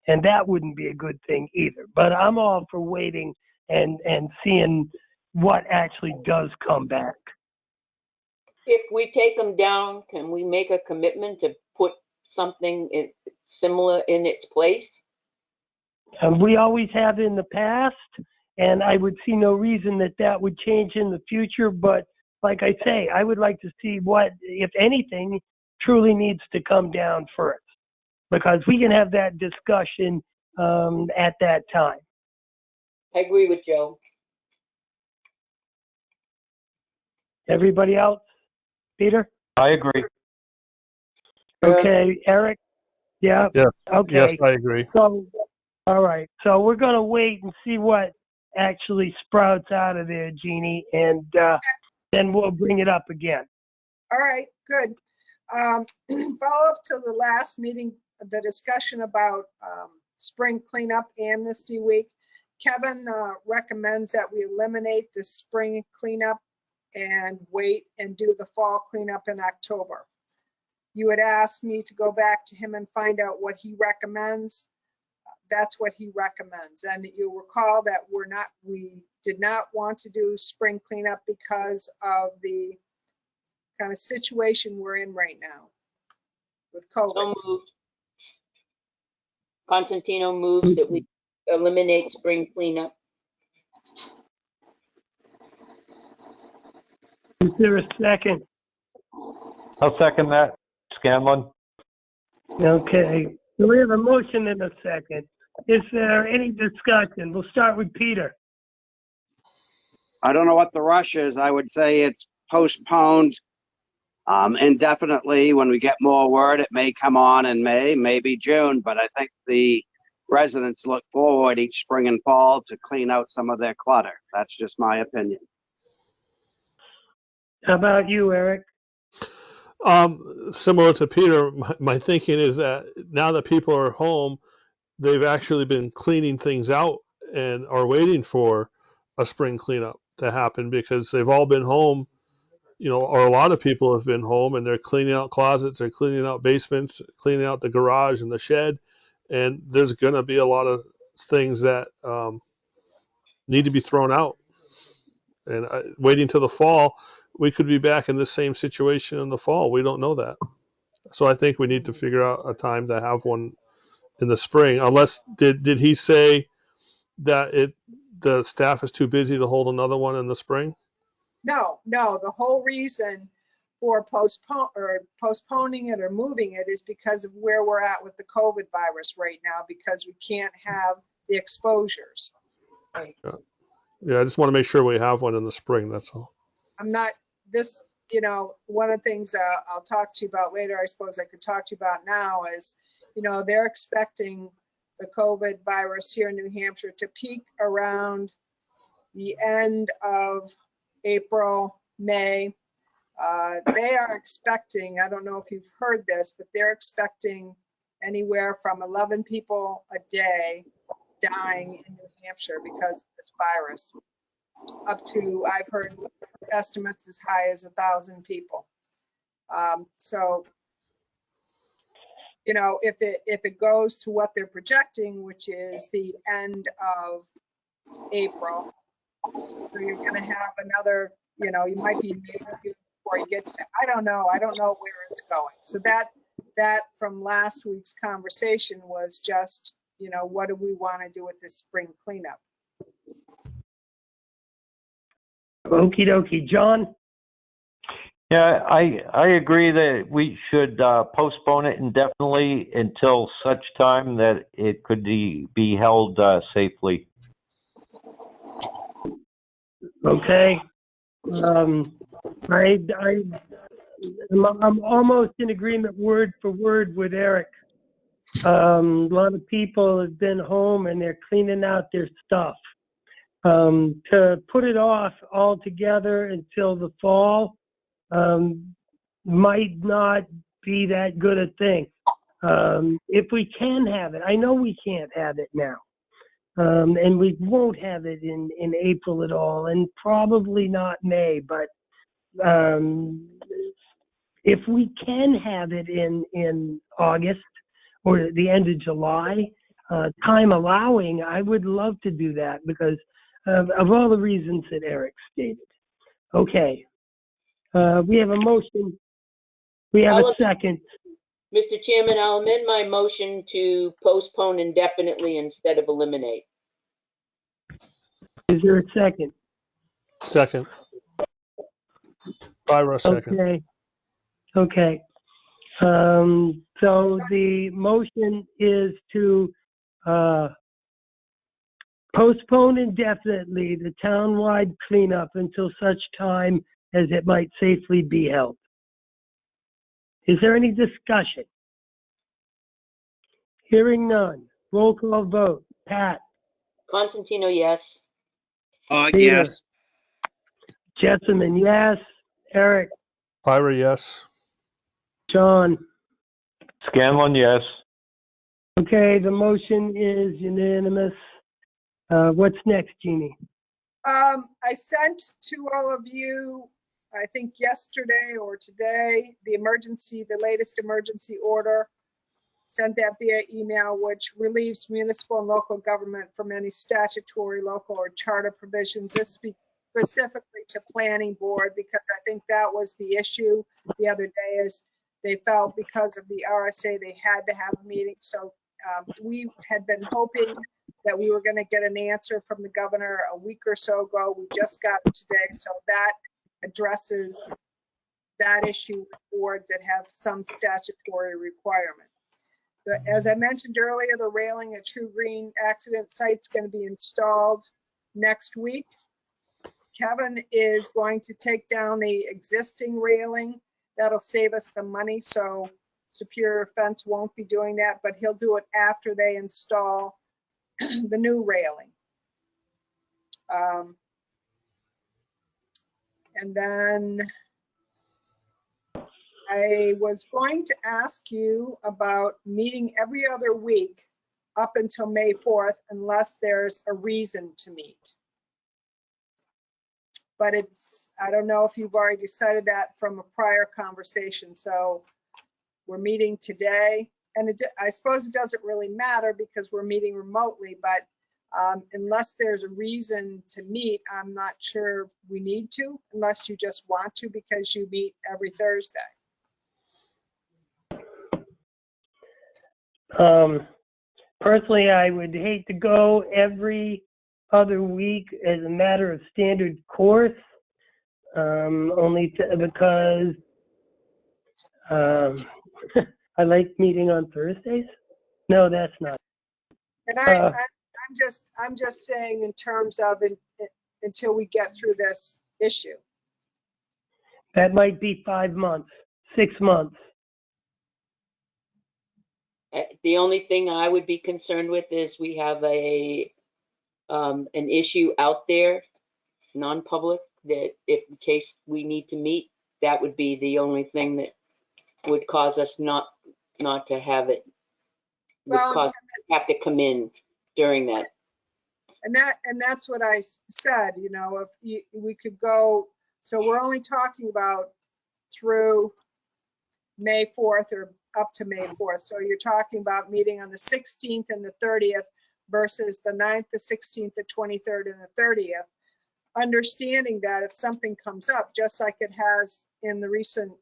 And that wouldn't be a good thing either. But I'm all for waiting and seeing what actually does come back. If we take them down, can we make a commitment to put something similar in its place? We always have in the past, and I would see no reason that would change in the future. But like I say, I would like to see what, if anything, truly needs to come down first, because we can have that discussion at that time. I agree with Joe. Everybody else? Peter? I agree. Okay. Eric? Yeah? Yes. Okay. Yes, I agree. So, all right. So we're going to wait and see what actually sprouts out of there, Jeannie, and then we'll bring it up again. All right, good. Follow up to the last meeting, the discussion about spring cleanup amnesty week. Kevin recommends that we eliminate the spring cleanup and wait and do the fall cleanup in October. You had asked me to go back to him and find out what he recommends. That's what he recommends. And you'll recall that we did not want to do spring cleanup because of the kind of situation we're in right now with COVID. So moved. Constantino moves that we eliminate spring cleanup. Is there a second? I'll second that. Scanlon? Okay. So we have a motion and a second. Is there any discussion? We'll start with Peter. I don't know what the rush is. I would say it's postponed indefinitely. When we get more word, it may come on in May, maybe June, but I think the residents look forward each spring and fall to clean out some of their clutter. That's just my opinion. How about you, Eric? Similar to Peter, my thinking is that now that people are home, they've actually been cleaning things out and are waiting for a spring cleanup to happen because they've all been home, or a lot of people have been home and they're cleaning out closets, they're cleaning out basements, cleaning out the garage and the shed. And there's going to be a lot of things that need to be thrown out. And waiting till the fall, we could be back in the same situation in the fall. We don't know that. So I think we need to figure out a time to have one in the spring. Unless, did he say that the staff is too busy to hold another one in the spring? No, the whole reason for postponing it or moving it is because of where we're at with the COVID virus right now, because we can't have the exposures. Right. Yeah, I just want to make sure we have one in the spring, that's all. One of the things I'll talk to you about later, I suppose I could talk to you about now is, they're expecting the COVID virus here in New Hampshire to peak around the end of April, May. They are expecting, I don't know if you've heard this, but they're expecting anywhere from 11 people a day dying in New Hampshire because of this virus, up to, I've heard estimates as high as 1,000 people. If it goes to what they're projecting, which is the end of April, so you're going to have another, you might be before you get to that. I don't know where it's going. So that from last week's conversation was just, what do we want to do with this spring cleanup? Okie dokie. John? Yeah, I agree that we should postpone it indefinitely until such time that it could be held safely. Okay. I'm almost in agreement word for word with Eric. A lot of people have been home and they're cleaning out their stuff. To put it off altogether until the fall might not be that good a thing. If we can have it, I know we can't have it now. And we won't have it in April at all, and probably not May, but if we can have it in August or the end of July, time allowing, I would love to do that because of all the reasons that Eric stated. Okay. We have a motion. We have a second. Mr. Chairman, I'll amend my motion to postpone indefinitely instead of eliminate. Is there a second? Second. Byra, second. Okay. Okay. So the motion is to postpone indefinitely the townwide cleanup until such time as it might safely be held. Is there any discussion? Hearing none. Roll call vote. Pat? Constantino, yes. Peter? Yes. Jessamine, yes. Eric? Byra, yes. John? Scanlon, yes. Okay, the motion is unanimous. What's next, Jeannie? I sent to all of you, I think yesterday or today, the latest emergency order. Sent that via email, which relieves municipal and local government from any statutory, local, or charter provisions. This speaks specifically to planning board, because I think that was the issue the other day, is they felt because of the RSA, they had to have a meeting. So we had been hoping that we were going to get an answer from the governor a week or so ago. We just got it today. So that addresses that issue with boards that have some statutory requirement. As I mentioned earlier, the railing at True Green accident site is going to be installed next week. Kevin is going to take down the existing railing. That'll save us some money, so Superior Fence won't be doing that, but he'll do it after they install the new railing. And then I was going to ask you about meeting every other week up until May 4th, unless there's a reason to meet. But I don't know if you've already decided that from a prior conversation. So we're meeting today, and I suppose it doesn't really matter because we're meeting remotely, but unless there's a reason to meet, I'm not sure we need to, unless you just want to because you meet every Thursday. Personally, I would hate to go every other week as a matter of standard course, because I like meeting on Thursdays. No, that's not. And I'm just saying in terms of until we get through this issue. That might be 5 months, 6 months. The only thing I would be concerned with is we have an issue out there, non-public, that if in case we need to meet, that would be the only thing that would cause us not to have it. Would cause us to have to come in during that. And that's what I said, you know, if we could go, so we're only talking about through May 4th or up to May 4th. So you're talking about meeting on the 16th and the 30th versus the 9th, the 16th, the 23rd, and the 30th. Understanding that if something comes up, just like it has in the recent,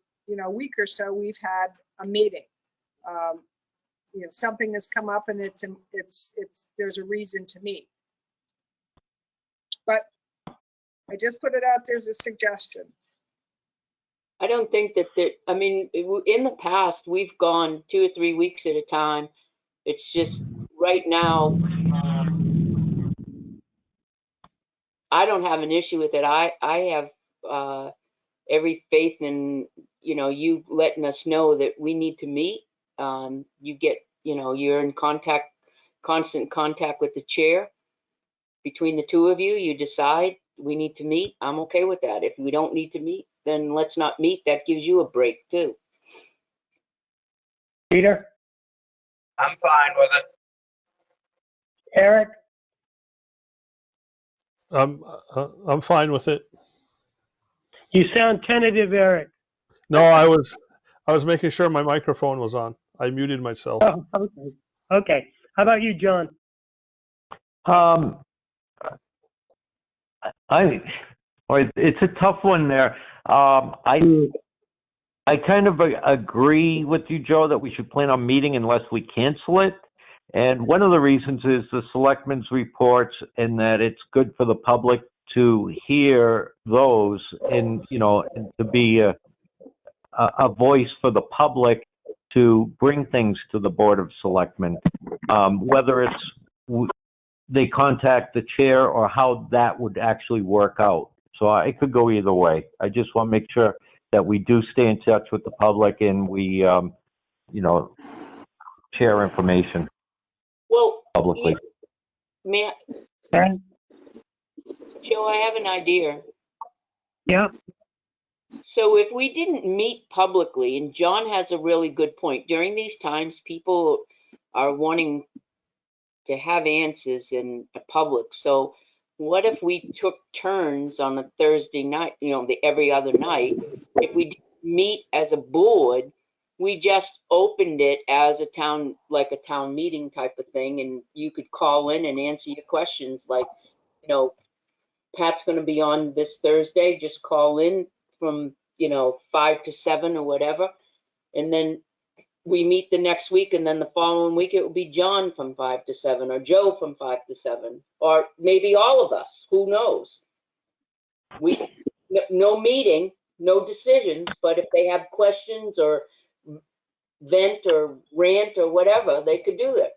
week or so, we've had a meeting. Something has come up and there's a reason to meet. But I just put it out there as a suggestion. I don't think that in the past, we've gone 2 or 3 weeks at a time. It's just right now, I don't have an issue with it. I have every faith in, you letting us know that we need to meet. You get, you're in constant contact with the chair. Between the two of you, you decide we need to meet. I'm okay with that. If we don't need to meet, then let's not meet. That gives you a break too. Peter, I'm fine with it. Eric, I'm fine with it. you sound tentative, Eric. No, I was making sure my microphone was on. I muted myself. Oh, okay. Okay. How about you, John? Um, it's a tough one there. I kind of agree with you, Joe, that we should plan on meeting unless we cancel it. And one of the reasons is the selectmen's reports, and that it's good for the public to hear those, and and to be a voice for the public to bring things to the Board of Selectmen, whether it's they contact the chair or how that would actually work out. So it could go either way. I just want to make sure that we do stay in touch with the public and we, share information Well, publicly. Joe, I have an idea. Yeah. So if we didn't meet publicly, and John has a really good point, during these times, people are wanting to have answers in the public. So what if we took turns on a Thursday night, every other night? If we didn't meet as a board, we just opened it as a town meeting type of thing, and you could call in and answer your questions. Like, Pat's going to be on this Thursday. Just call in from 5 to 7 or whatever, and then we meet the next week, and then the following week it will be John from 5 to 7, or Joe from 5 to 7, or maybe all of us. Who knows? No meeting, no decisions, but if they have questions or vent or rant or whatever, they could do it.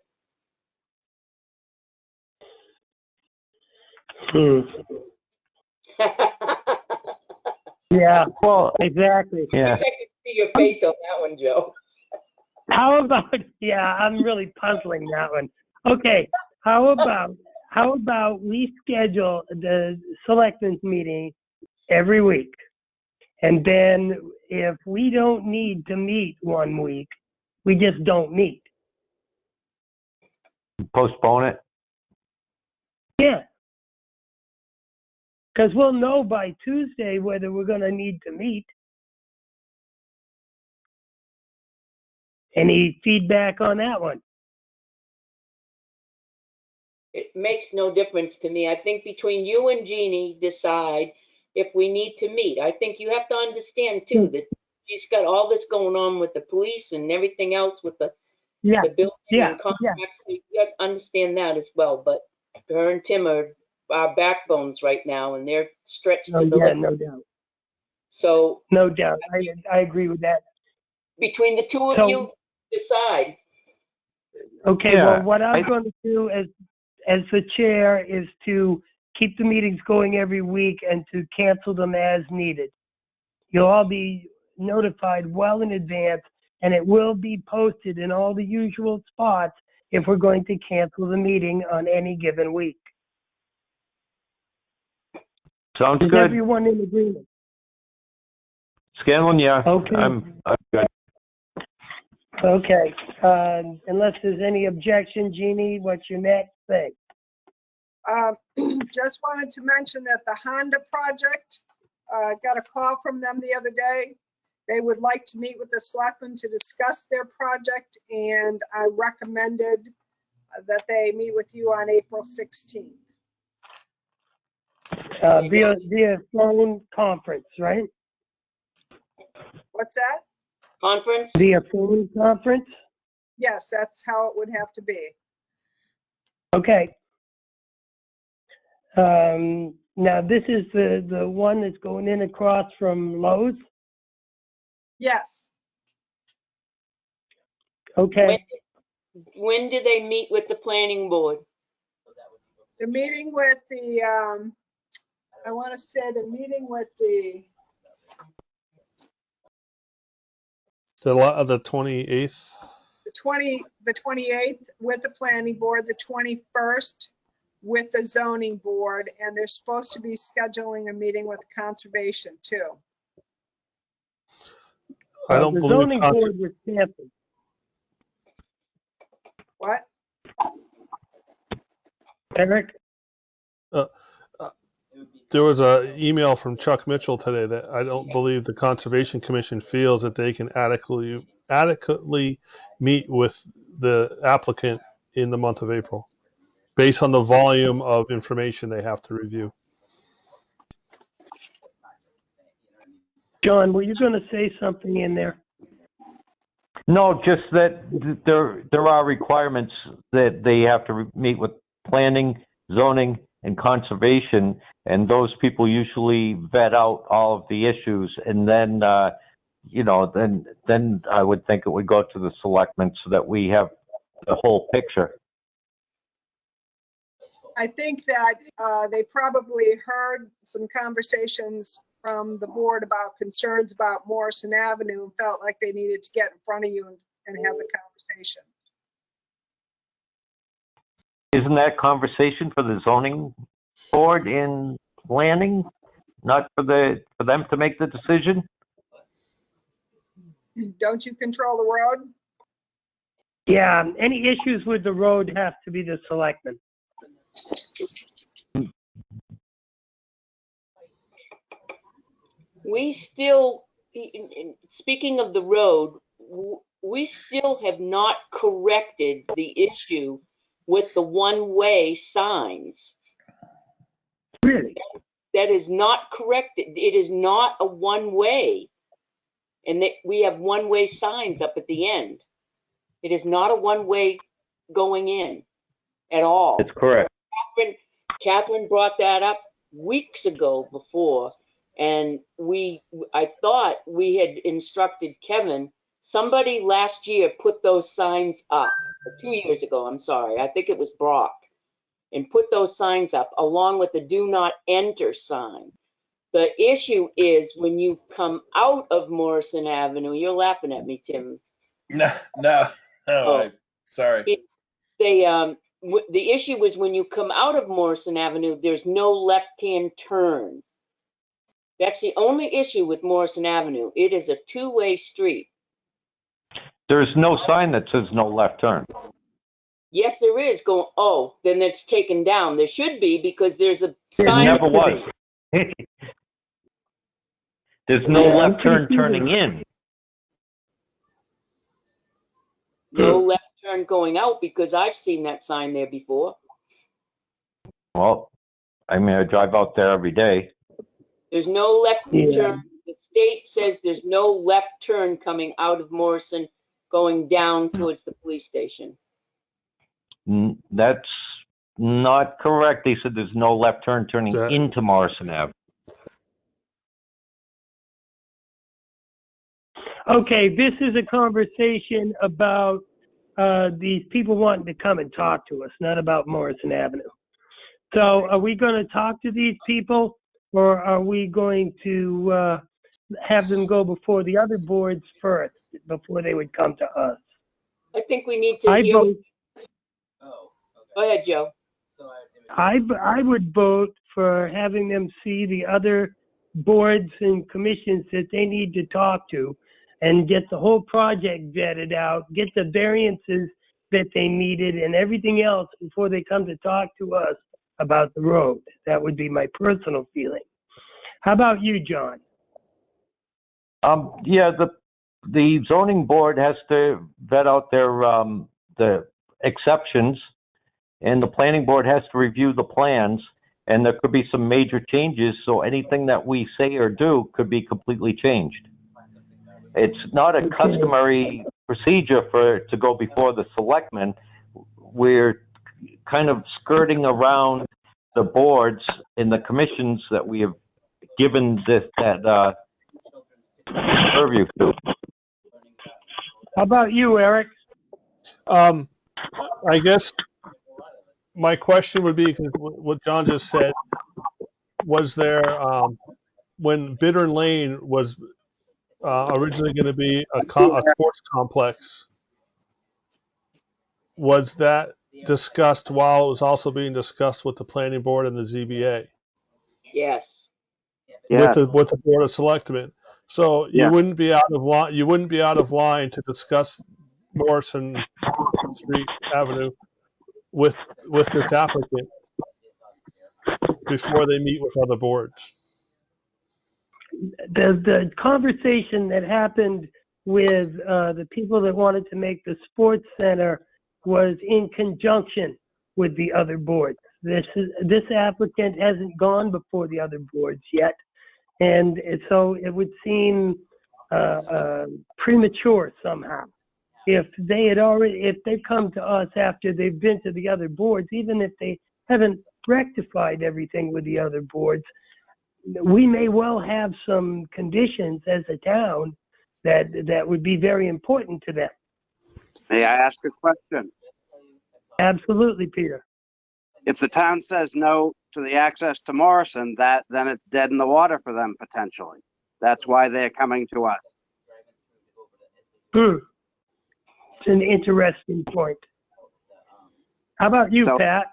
Yeah. Well, Exactly. yeah. I could see your face on that one, Joe. How about? Yeah, I'm really puzzling that one. Okay. How about we schedule the selectmen's meeting every week, and then if we don't need to meet one week, we just don't meet. Postpone it. Yeah. Because we'll know by Tuesday whether we're going to need to meet. Any feedback on that one? It makes no difference to me. I think between you and Jeannie decide if we need to meet. I think you have to understand too that she's got all this going on with the police and everything else with the building and contracts. You got to understand that as well. But her and Tim are our backbones right now, and they're stretched to the limit. No doubt. So no doubt, I agree with that. Between the two of you, decide. Okay. Yeah, well, what I'm going to do as the chair is to keep the meetings going every week and to cancel them as needed. You'll all be notified well in advance, and it will be posted in all the usual spots if we're going to cancel the meeting on any given week. Sounds Is good. everyone in agreement? Scanlon, yeah. Okay. I'm good. Okay. Unless there's any objection, Jeannie, what's your next thing? Just wanted to mention that the Honda project, got a call from them the other day. They would like to meet with the selectmen to discuss their project, and I recommended that they meet with you on April 16th. Via phone conference, right? What's that? Conference? Via phone conference? Yes, that's how it would have to be. Okay. Now this is the one that's going in across from Lowe's? Yes. Okay. When do they meet with the planning board? The meeting with the I want to say the meeting with the The 28th. the 28th with the planning board, the 21st with the zoning board, and they're supposed to be scheduling a meeting with conservation too. I don't The believe zoning board was canceled. What? Eric? there was an email from Chuck Mitchell today that I don't believe the Conservation Commission feels that they can adequately meet with the applicant in the month of April, based on the volume of information they have to review. John, were you going to say something in there? No, just that there are requirements that they have to meet with planning, zoning, and conservation, and those people usually vet out all of the issues, and then then I would think it would go to the selectmen so that we have the whole picture. I think that they probably heard some conversations from the board about concerns about Morrison Avenue and felt like they needed to get in front of you and have the conversation. Isn't that conversation for the zoning board in planning, not for them to make the decision? Don't you control the road? Yeah, any issues with the road have to be the selectmen. We still, speaking of the road, we still have not corrected the issue with the one-way signs. Really? That is not corrected. It is not a one-way. And that we have one-way signs up at the end. It is not a one-way going in at all. That's correct. Catherine brought that up weeks ago before, and I thought we had instructed Kevin. Somebody last year put those signs up, 2 years ago, I'm sorry. I think it was Brock, and put those signs up along with the do not enter sign. The issue is when you come out of Morrison Avenue, you're laughing at me, Tim. No, sorry. The issue was when you come out of Morrison Avenue, there's no left-hand turn. That's the only issue with Morrison Avenue. It is a two-way street. There's no sign that says no left turn. Yes, there is. Then it's taken down. There should be, because there's a There sign. never was. There's no left turn turning in. No left turn going out, because I've seen that sign there before. Well, I mean, I drive out there every day. There's no left turn. The state says there's no left turn coming out of Morrison going down towards the police station. That's not correct. They said there's no left turn turning into Morrison Ave. Okay, this is a conversation about these people wanting to come and talk to us, not about Morrison Avenue. So are we going to talk to these people, or are we going to have them go before the other boards first, before they would come to us? I think we need to hear. Go ahead, Joe. I would vote for having them see the other boards and commissions that they need to talk to and get the whole project vetted out, get the variances that they needed and everything else before they come to talk to us about the road. That would be my personal feeling. How about you, John? Yeah, the zoning board has to vet out their the exceptions, and the planning board has to review the plans, and there could be some major changes, so anything that we say or do could be completely changed. It's not a customary procedure to go before the selectmen. We're kind of skirting around the boards and the commissions that we have given that purview to. How about you, Eric? I guess my question would be, what John just said, was there, when Bittern Lane was originally going to be a sports complex, was that discussed while it was also being discussed with the planning board and the ZBA? Yes. Yes, With the board of selectmen? So you yes. wouldn't be out of line. You wouldn't be out of line to discuss Morrison Street Avenue with this applicant before they meet with other boards. The conversation that happened with the people that wanted to make the sports center was in conjunction with the other boards. This applicant hasn't gone before the other boards yet, and so it would seem premature somehow if they come to us after they've been to the other boards, even if they haven't rectified everything with the other boards. We may well have some conditions as a town that would be very important to them. May I ask a question? Absolutely, Peter. If the town says no to the access to Morrison, then it's dead in the water for them potentially. That's why they're coming to us. It's an interesting point. How about you, So- Pat?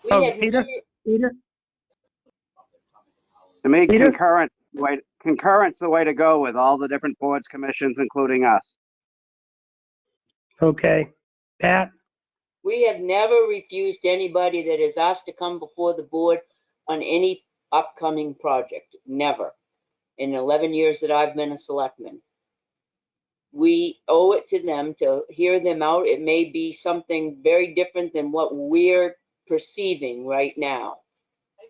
We Oh, have Peter? never, Peter? To me, Peter? concurrence the way to go with all the different boards, commissions, including us. Okay. Pat? we have never refused anybody that has asked to come before the board on any upcoming project. Never. In 11 years that I've been a selectman. We owe it to them to hear them out. It may be something very different than what we're perceiving right now.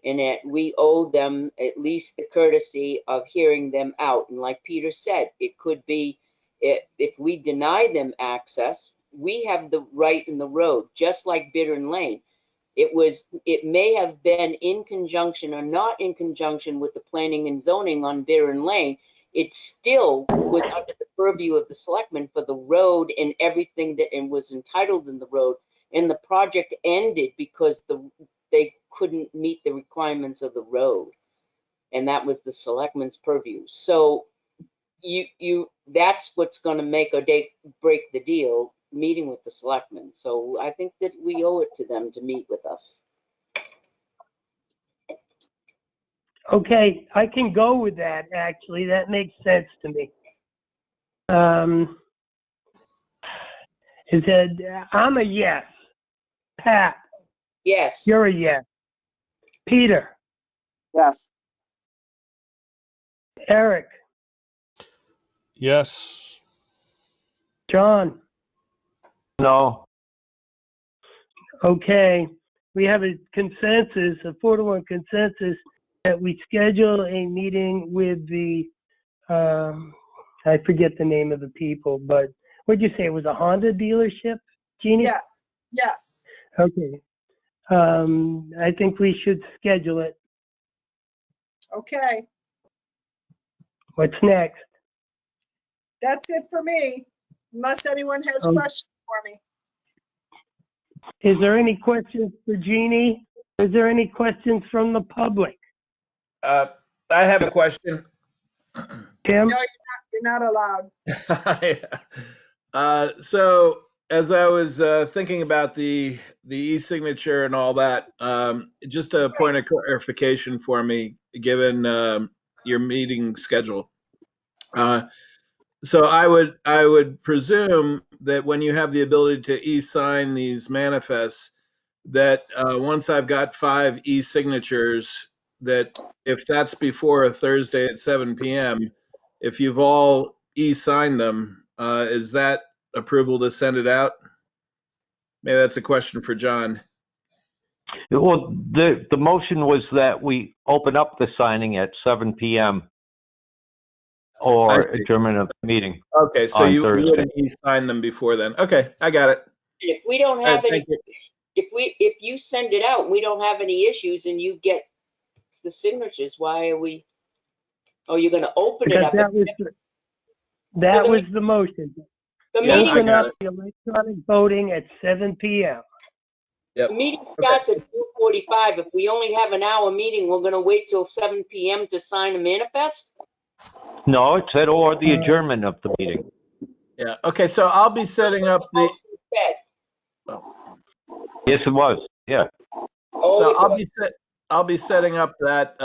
And that we owe them at least the courtesy of hearing them out. And like Peter said, it could be if we deny them access, we have the right in the road, just like Bittern Lane. It may have been in conjunction or not in conjunction with the planning and zoning on Bittern Lane. It still was under the purview of the selectmen for the road and everything that and was entitled in the road. And the project ended because they couldn't meet the requirements of the road. And that was the selectmen's purview. So that's what's going to make or break the deal, meeting with the selectmen. So I think that we owe it to them to meet with us. Okay, I can go with that, actually. That makes sense to me. I'm a yes. Pat, Yes. you're a yes. Peter, Yes. Eric, Yes. John. No. Okay, we have a consensus, a 4-to-1 consensus, that we schedule a meeting with the, I forget the name of the people, but what'd you say? It was a Honda dealership, Jeannie? Yes, yes. Okay. I think we should schedule it. Okay, What's next? that's it for me, unless anyone has Oh. questions for me. Is there any questions for Jeannie? Is there any questions from the public? I have a question. Tim? No, you're not allowed. So as I was thinking about the e-signature and all that, just a point of clarification for me, given your meeting schedule. So I would presume that when you have the ability to e-sign these manifests, that once I've got 5 e-signatures, that if that's before a Thursday at 7 p.m., if you've all e-signed them, is that approval to send it out? Maybe that's a question for John. Well, the motion was that we open up the signing at 7 p.m. or I see. adjournment of the meeting. Okay, so On you Thursday. wouldn't e-sign them before then. Okay, I got it. If we don't All right, have any, thank you. if you send it out, we don't have any issues and you get the signatures, why are we, oh, you're gonna open it Because up. that was the motion. The Yeah, I meeting's, Open got up the electronic voting at 7 p.m. Yep. The meeting starts at 2:45. If we only have an hour meeting, we're gonna wait till 7 PM to sign a manifest? No, it said or the adjournment of the meeting. Yeah. Okay. So I'll be setting up the. Said. Yes, it was. Yeah. Oh, So it was. I'll be setting up that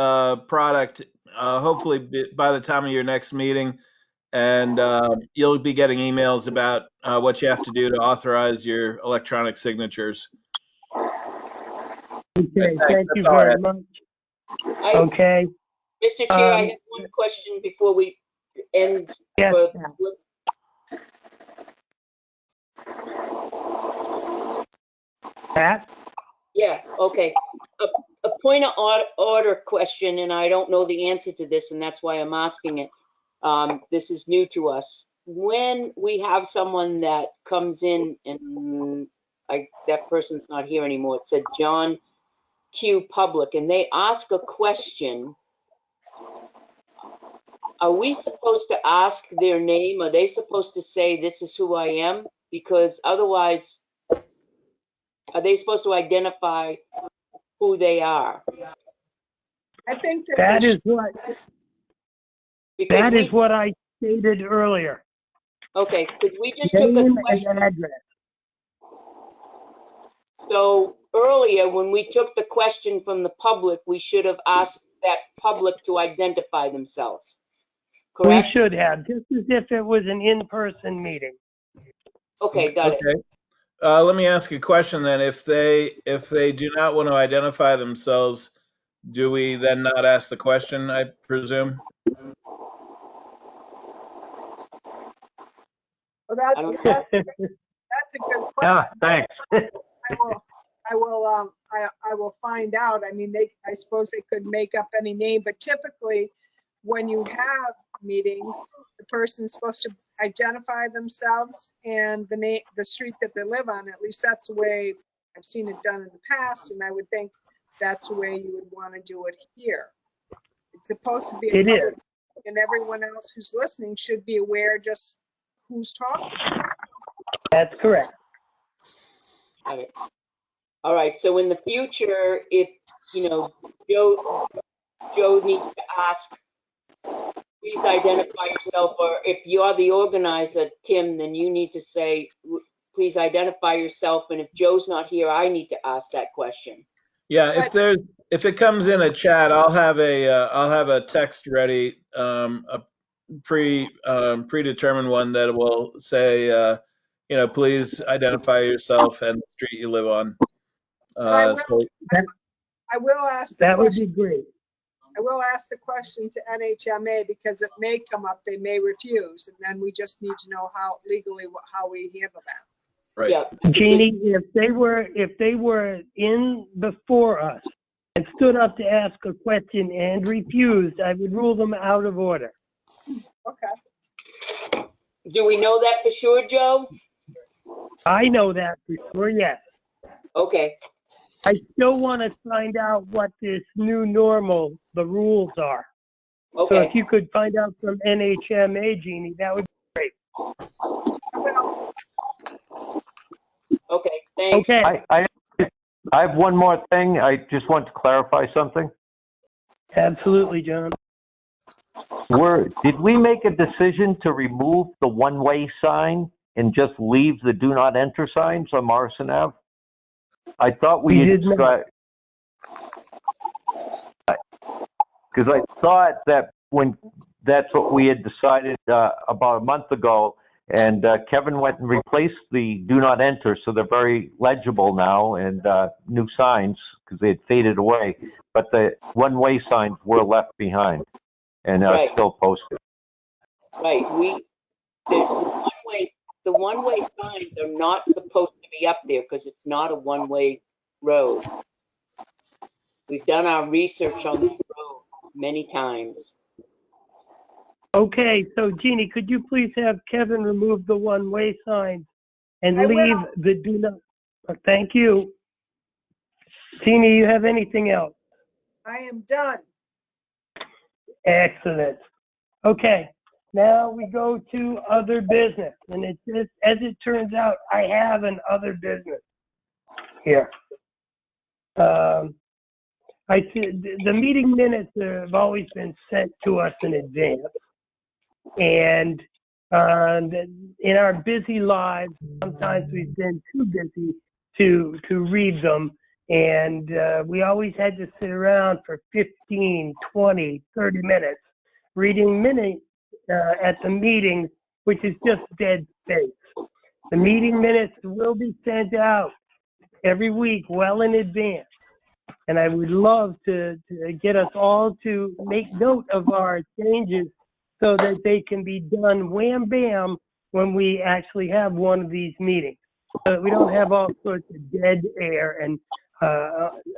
product hopefully by the time of your next meeting, and you'll be getting emails about what you have to do to authorize your electronic signatures. Okay, Thanks. thank you That's all I very had. much. I, Okay, Mr. Chair, I have one question before we end. yes, for- Pat? Yeah, okay. A point of order question, and I don't know the answer to this, and that's why I'm asking it. This is new to us. When we have someone that comes in and that person's not here anymore, it said John Q. Public, and they ask a question, are we supposed to ask their name? Are they supposed to say, this is who I am? Because otherwise, are they supposed to identify who they are? I think that That they is should, what, Because that we, is what I stated earlier. okay, because we just took a Name question. and address. So earlier, when we took the question from the public, we should have asked that public to identify themselves. We Correct? should have, just as if it was an in-person meeting. Okay, got it. Okay. Let me ask you a question then. If they do not want to identify themselves, do we then not ask the question, I presume? well, I don't, that's a good Yeah, question. thanks. I will find out. I mean, I suppose they could make up any name, but typically when you have meetings, the person's supposed to identify themselves and the name, the street that they live on. At least that's the way I've seen it done in the past, and I would think that's the way you would want to do it here. It's supposed to be a It public, is. and everyone else who's listening should be aware just who's talking. That's correct. got it. All right, so in the future, if, Joe needs to ask, please identify yourself, or if you're the organizer, Tim, then you need to say, please identify yourself, and if Joe's not here, I need to ask that question. Yeah, if it comes in a chat, I'll have a text ready, a predetermined one that will say, please identify yourself and the street you live on. I will, So I will ask the That would question. be great. I will ask the question to NHMA because it may come up, they may refuse, and then we just need to know how we handle that. right. Yeah. Jeannie, if they were in before us and stood up to ask a question and refused, I would rule them out of order. Okay. Do we know that for sure, Joe? I know that for sure, yes. Okay, I still want to find out what this new normal, the rules are. So okay. if you could find out from NHMA, Jeannie, that would be great. Okay, thanks. Okay, I have one more thing. I just want to clarify something. absolutely, John. Did we make a decision to remove the one-way sign and just leave the do not enter signs on Morrison Ave? I thought we We had did not. because I thought that when that's what we had decided about a month ago, and Kevin went and replaced the do not enter, so they're very legible now, and new signs because they had faded away, but the one-way signs were left behind and Right. still posted. Right, the one-way signs are not supposed to be up there because it's not a one-way road. We've done our research on this road many times. Okay, so Jeannie, could you please have Kevin remove the one-way signs and I leave will. the do not? Thank you. Jeannie, you have anything else? I am done. Excellent. Okay, now we go to other business, and as it turns out, I have an other business here. I see the meeting minutes have always been sent to us in advance, and in our busy lives, sometimes we've been too busy to read them, and we always had to sit around for 15, 20, 30 minutes reading minutes at the meeting, which is just dead space. The meeting minutes will be sent out every week well in advance. And I would love to get us all to make note of our changes so that they can be done wham bam when we actually have one of these meetings, so that we don't have all sorts of dead air and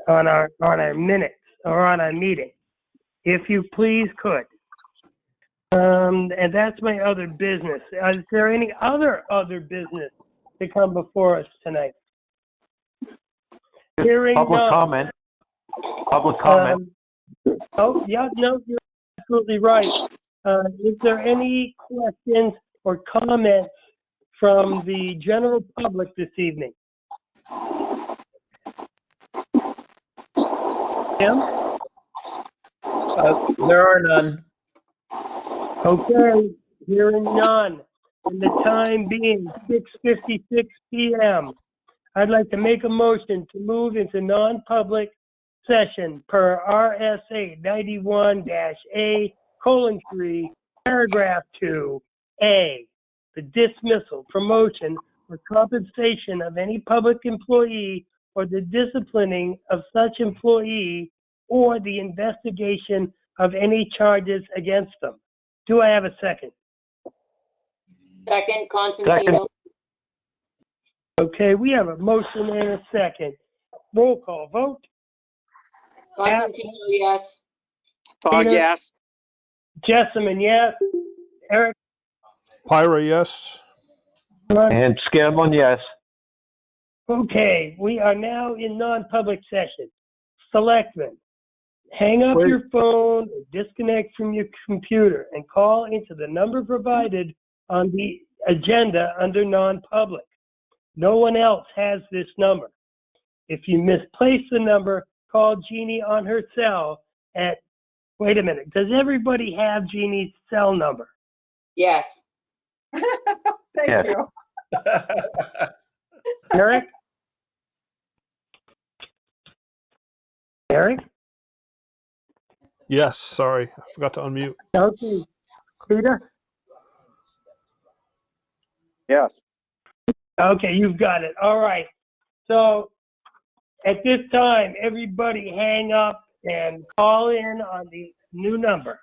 on our minutes or on our meeting. If you please could. And that's my other business. Is there any other business to come before us tonight? Hearing Public none. comment. Public comment. Oh, yeah, no, you're absolutely right. Is there any questions or comments from the general public this evening? Tim? There are none. Okay, hearing none. And the time being 6:56 p.m., I'd like to make a motion to move into non-public session per RSA 91-A:3, paragraph 2A, the dismissal, promotion, or compensation of any public employee or the disciplining of such employee or the investigation of any charges against them. Do I have a second? Second, Constantino. Okay, we have a motion and a second. Roll call vote. Constantino, yes. Fogg, Peter? yes. Jessamine, yes. Eric? Pyra, yes. And Scanlon, yes. Okay, we are now in non-public session. Selectmen, hang up Wait. your phone or disconnect from your computer and call into the number provided on the agenda under non-public. No one else has this number. If you misplace the number, call Jeannie on her cell at, wait a minute, does everybody have Jeannie's cell number? Yes. Thank Yes. you. Eric? Eric? Yes, sorry. I forgot to unmute. Okay. Peter? Yes. Okay, you've got it. All right. So at this time, everybody hang up and call in on the new number.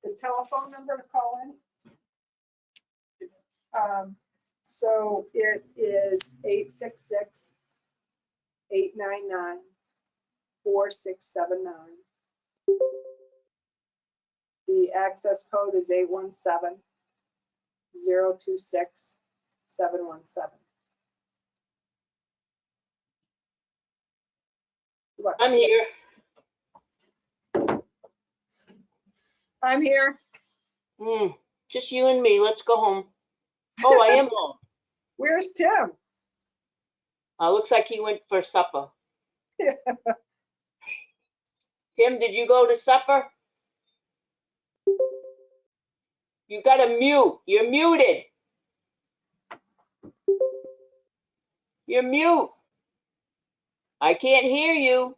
the telephone number to call in. So it is 866-899-4679. The access code is 817-026-717. What? I'm here. I'm here. Just you and me. Let's go home. Oh, I am home. Where's Tim? Looks like he went for supper. Tim, did you go to supper? You got to mute. You're muted. You're mute. I can't hear you.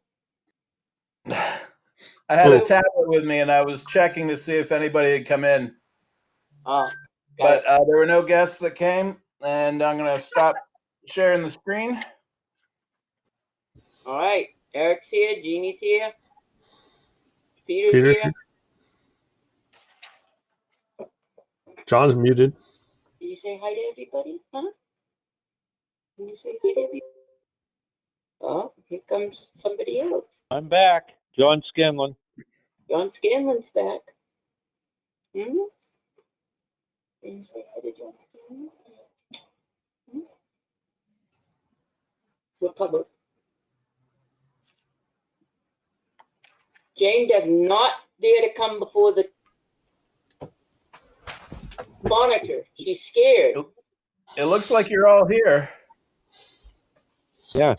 I had a tablet with me and I was checking to see if anybody had come in, Oh, but there were no guests that came, and I'm going to stop sharing the screen. all right. Eric's here. Jeannie's here. Peter's Peter, here. John's muted. Did you say hi to everybody? Huh? Did you say hi to everybody? Oh, here comes somebody else. I'm back. John Scanlon. John Scanlon's back. Did you say hi to John Scanlon? We're public. Jane does not dare to come before the monitor. She's scared. It looks like you're all here. Yeah.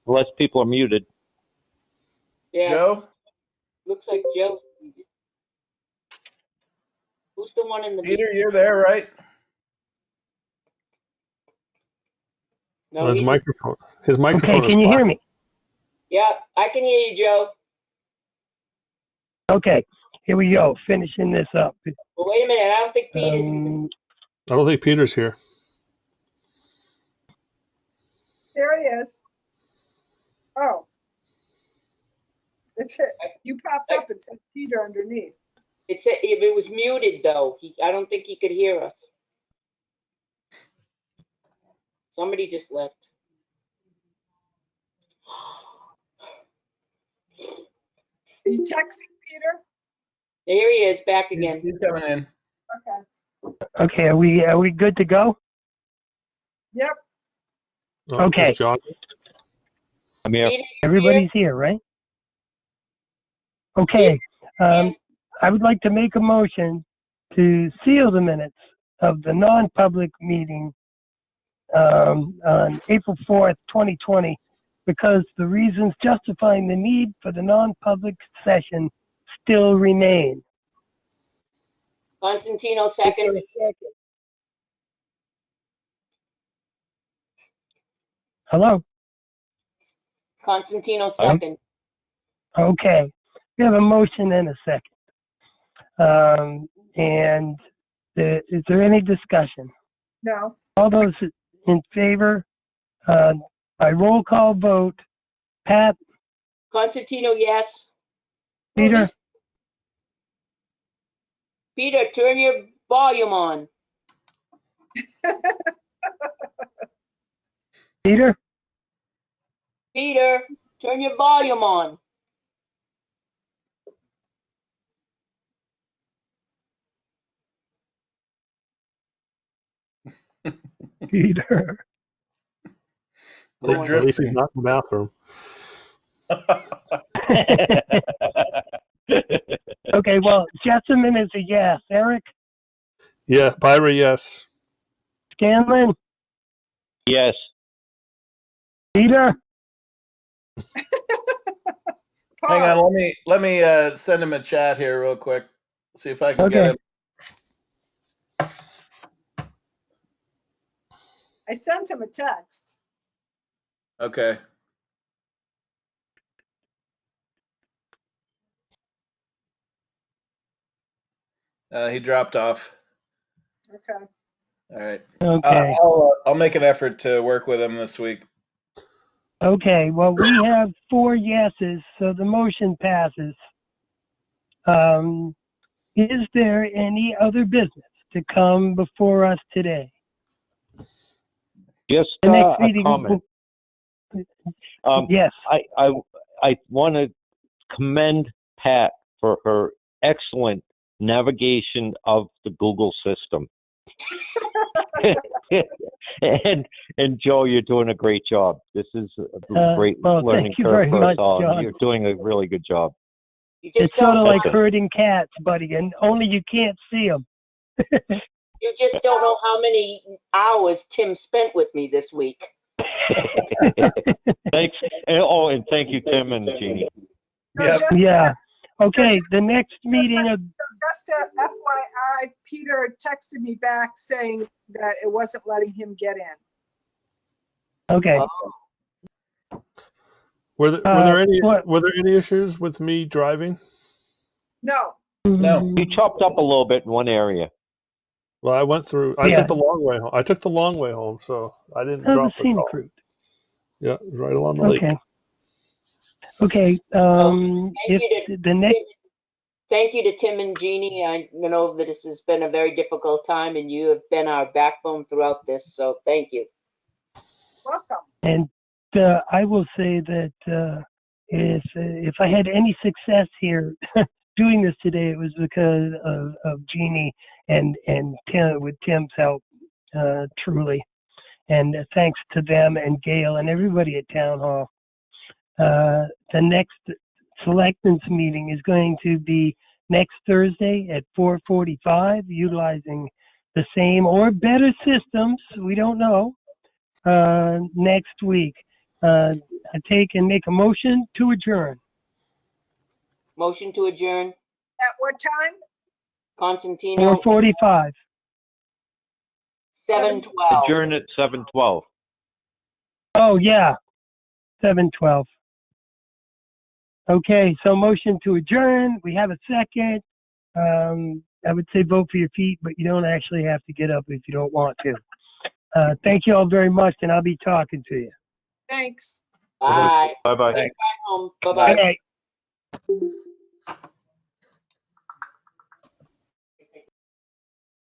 Unless people are muted. Yeah. Joe? Looks like Joe. Who's the one in the Peter, you're there, right? No, His he's microphone. His microphone Okay, is can you hear flat. me? Yeah, I can hear you, Joe. Okay, here we go, finishing this up. But wait a minute, I don't think Peter's here. I don't think Peter's here. There he is. Oh. It's it. You popped up and said Peter underneath. It said if it was muted though. I don't think he could hear us. Somebody just left. Are you texting Peter? There he is, back again. He's coming in. Okay. Okay, are we good to go? Yep. Oh, Okay. is John. I'm here. Peter, Everybody's here, right? Okay, Yes. I would like to make a motion to seal the minutes of the non-public meeting on April 4th, 2020, because the reasons justifying the need for the non-public session still remain. Constantino seconds. Hello? Constantino second. Okay, we have a motion and a second. And is there any discussion? No. All those in favor, by roll call vote, Pat, Constantino, yes. Peter, Peter, turn your volume on. Peter, Peter, turn your volume on. Peter. At least he's not in the bathroom. Okay, well, Jessamine is a yes. Eric, Yeah, Byra, yes. Scanlon, Yes. Peter. Hang on, Pause. let me send him a chat here real quick. See if I can get Okay. him. I sent him a text. Okay. He dropped off. Okay. All right. Okay. I'll make an effort to work with him this week. Okay, well, we have 4 yeses, so the motion passes. Is there any other business to come before us today? Just The next a meeting comment. Yes. I want to commend Pat for her excellent navigation of the Google system. and Joe, you're doing a great job. This is a great well, learning thank you curve very for us much, all. John. You're doing a really good job. You just It's sort don't of know, like herding cats, buddy, and only you can't see them. you just don't know how many hours Tim spent with me this week. Thanks. And thank you, Tim and Jeannie. So Yep. just, Yeah. Okay, the next meeting of, just a FYI, Peter texted me back saying that it wasn't letting him get in. okay. Were there what- any issues with me driving? No, No. You chopped up a little bit in one area. Well, I went through. I Yeah. took the long way home. I took the long way home, so I didn't Oh, the drop at scenic all. route. Yeah, it was right along the lake. Okay. Okay. If the next, Thank you to Tim and Jeannie. I know that this has been a very difficult time and you have been our backbone throughout this, so thank you. welcome. and I will say that if I had any success here doing this today, it was because of Jeannie and Tim, with Tim's help, truly. And thanks to them and Gail and everybody at Town Hall. The next Selectmen's meeting is going to be next Thursday at 4:45, utilizing the same or better systems. We don't know. Next week, I take and make a motion to adjourn. Motion to adjourn. At what time? Constantino, 4:45. 7:12. Adjourn at 7:12. Oh yeah, 7:12. Okay, so motion to adjourn. We have a second. I would say vote for your feet, but you don't actually have to get up if you don't want to. Thank you all very much, and I'll be talking to you. Thanks. Bye. Bye-bye. Bye home. Bye-bye. Good night.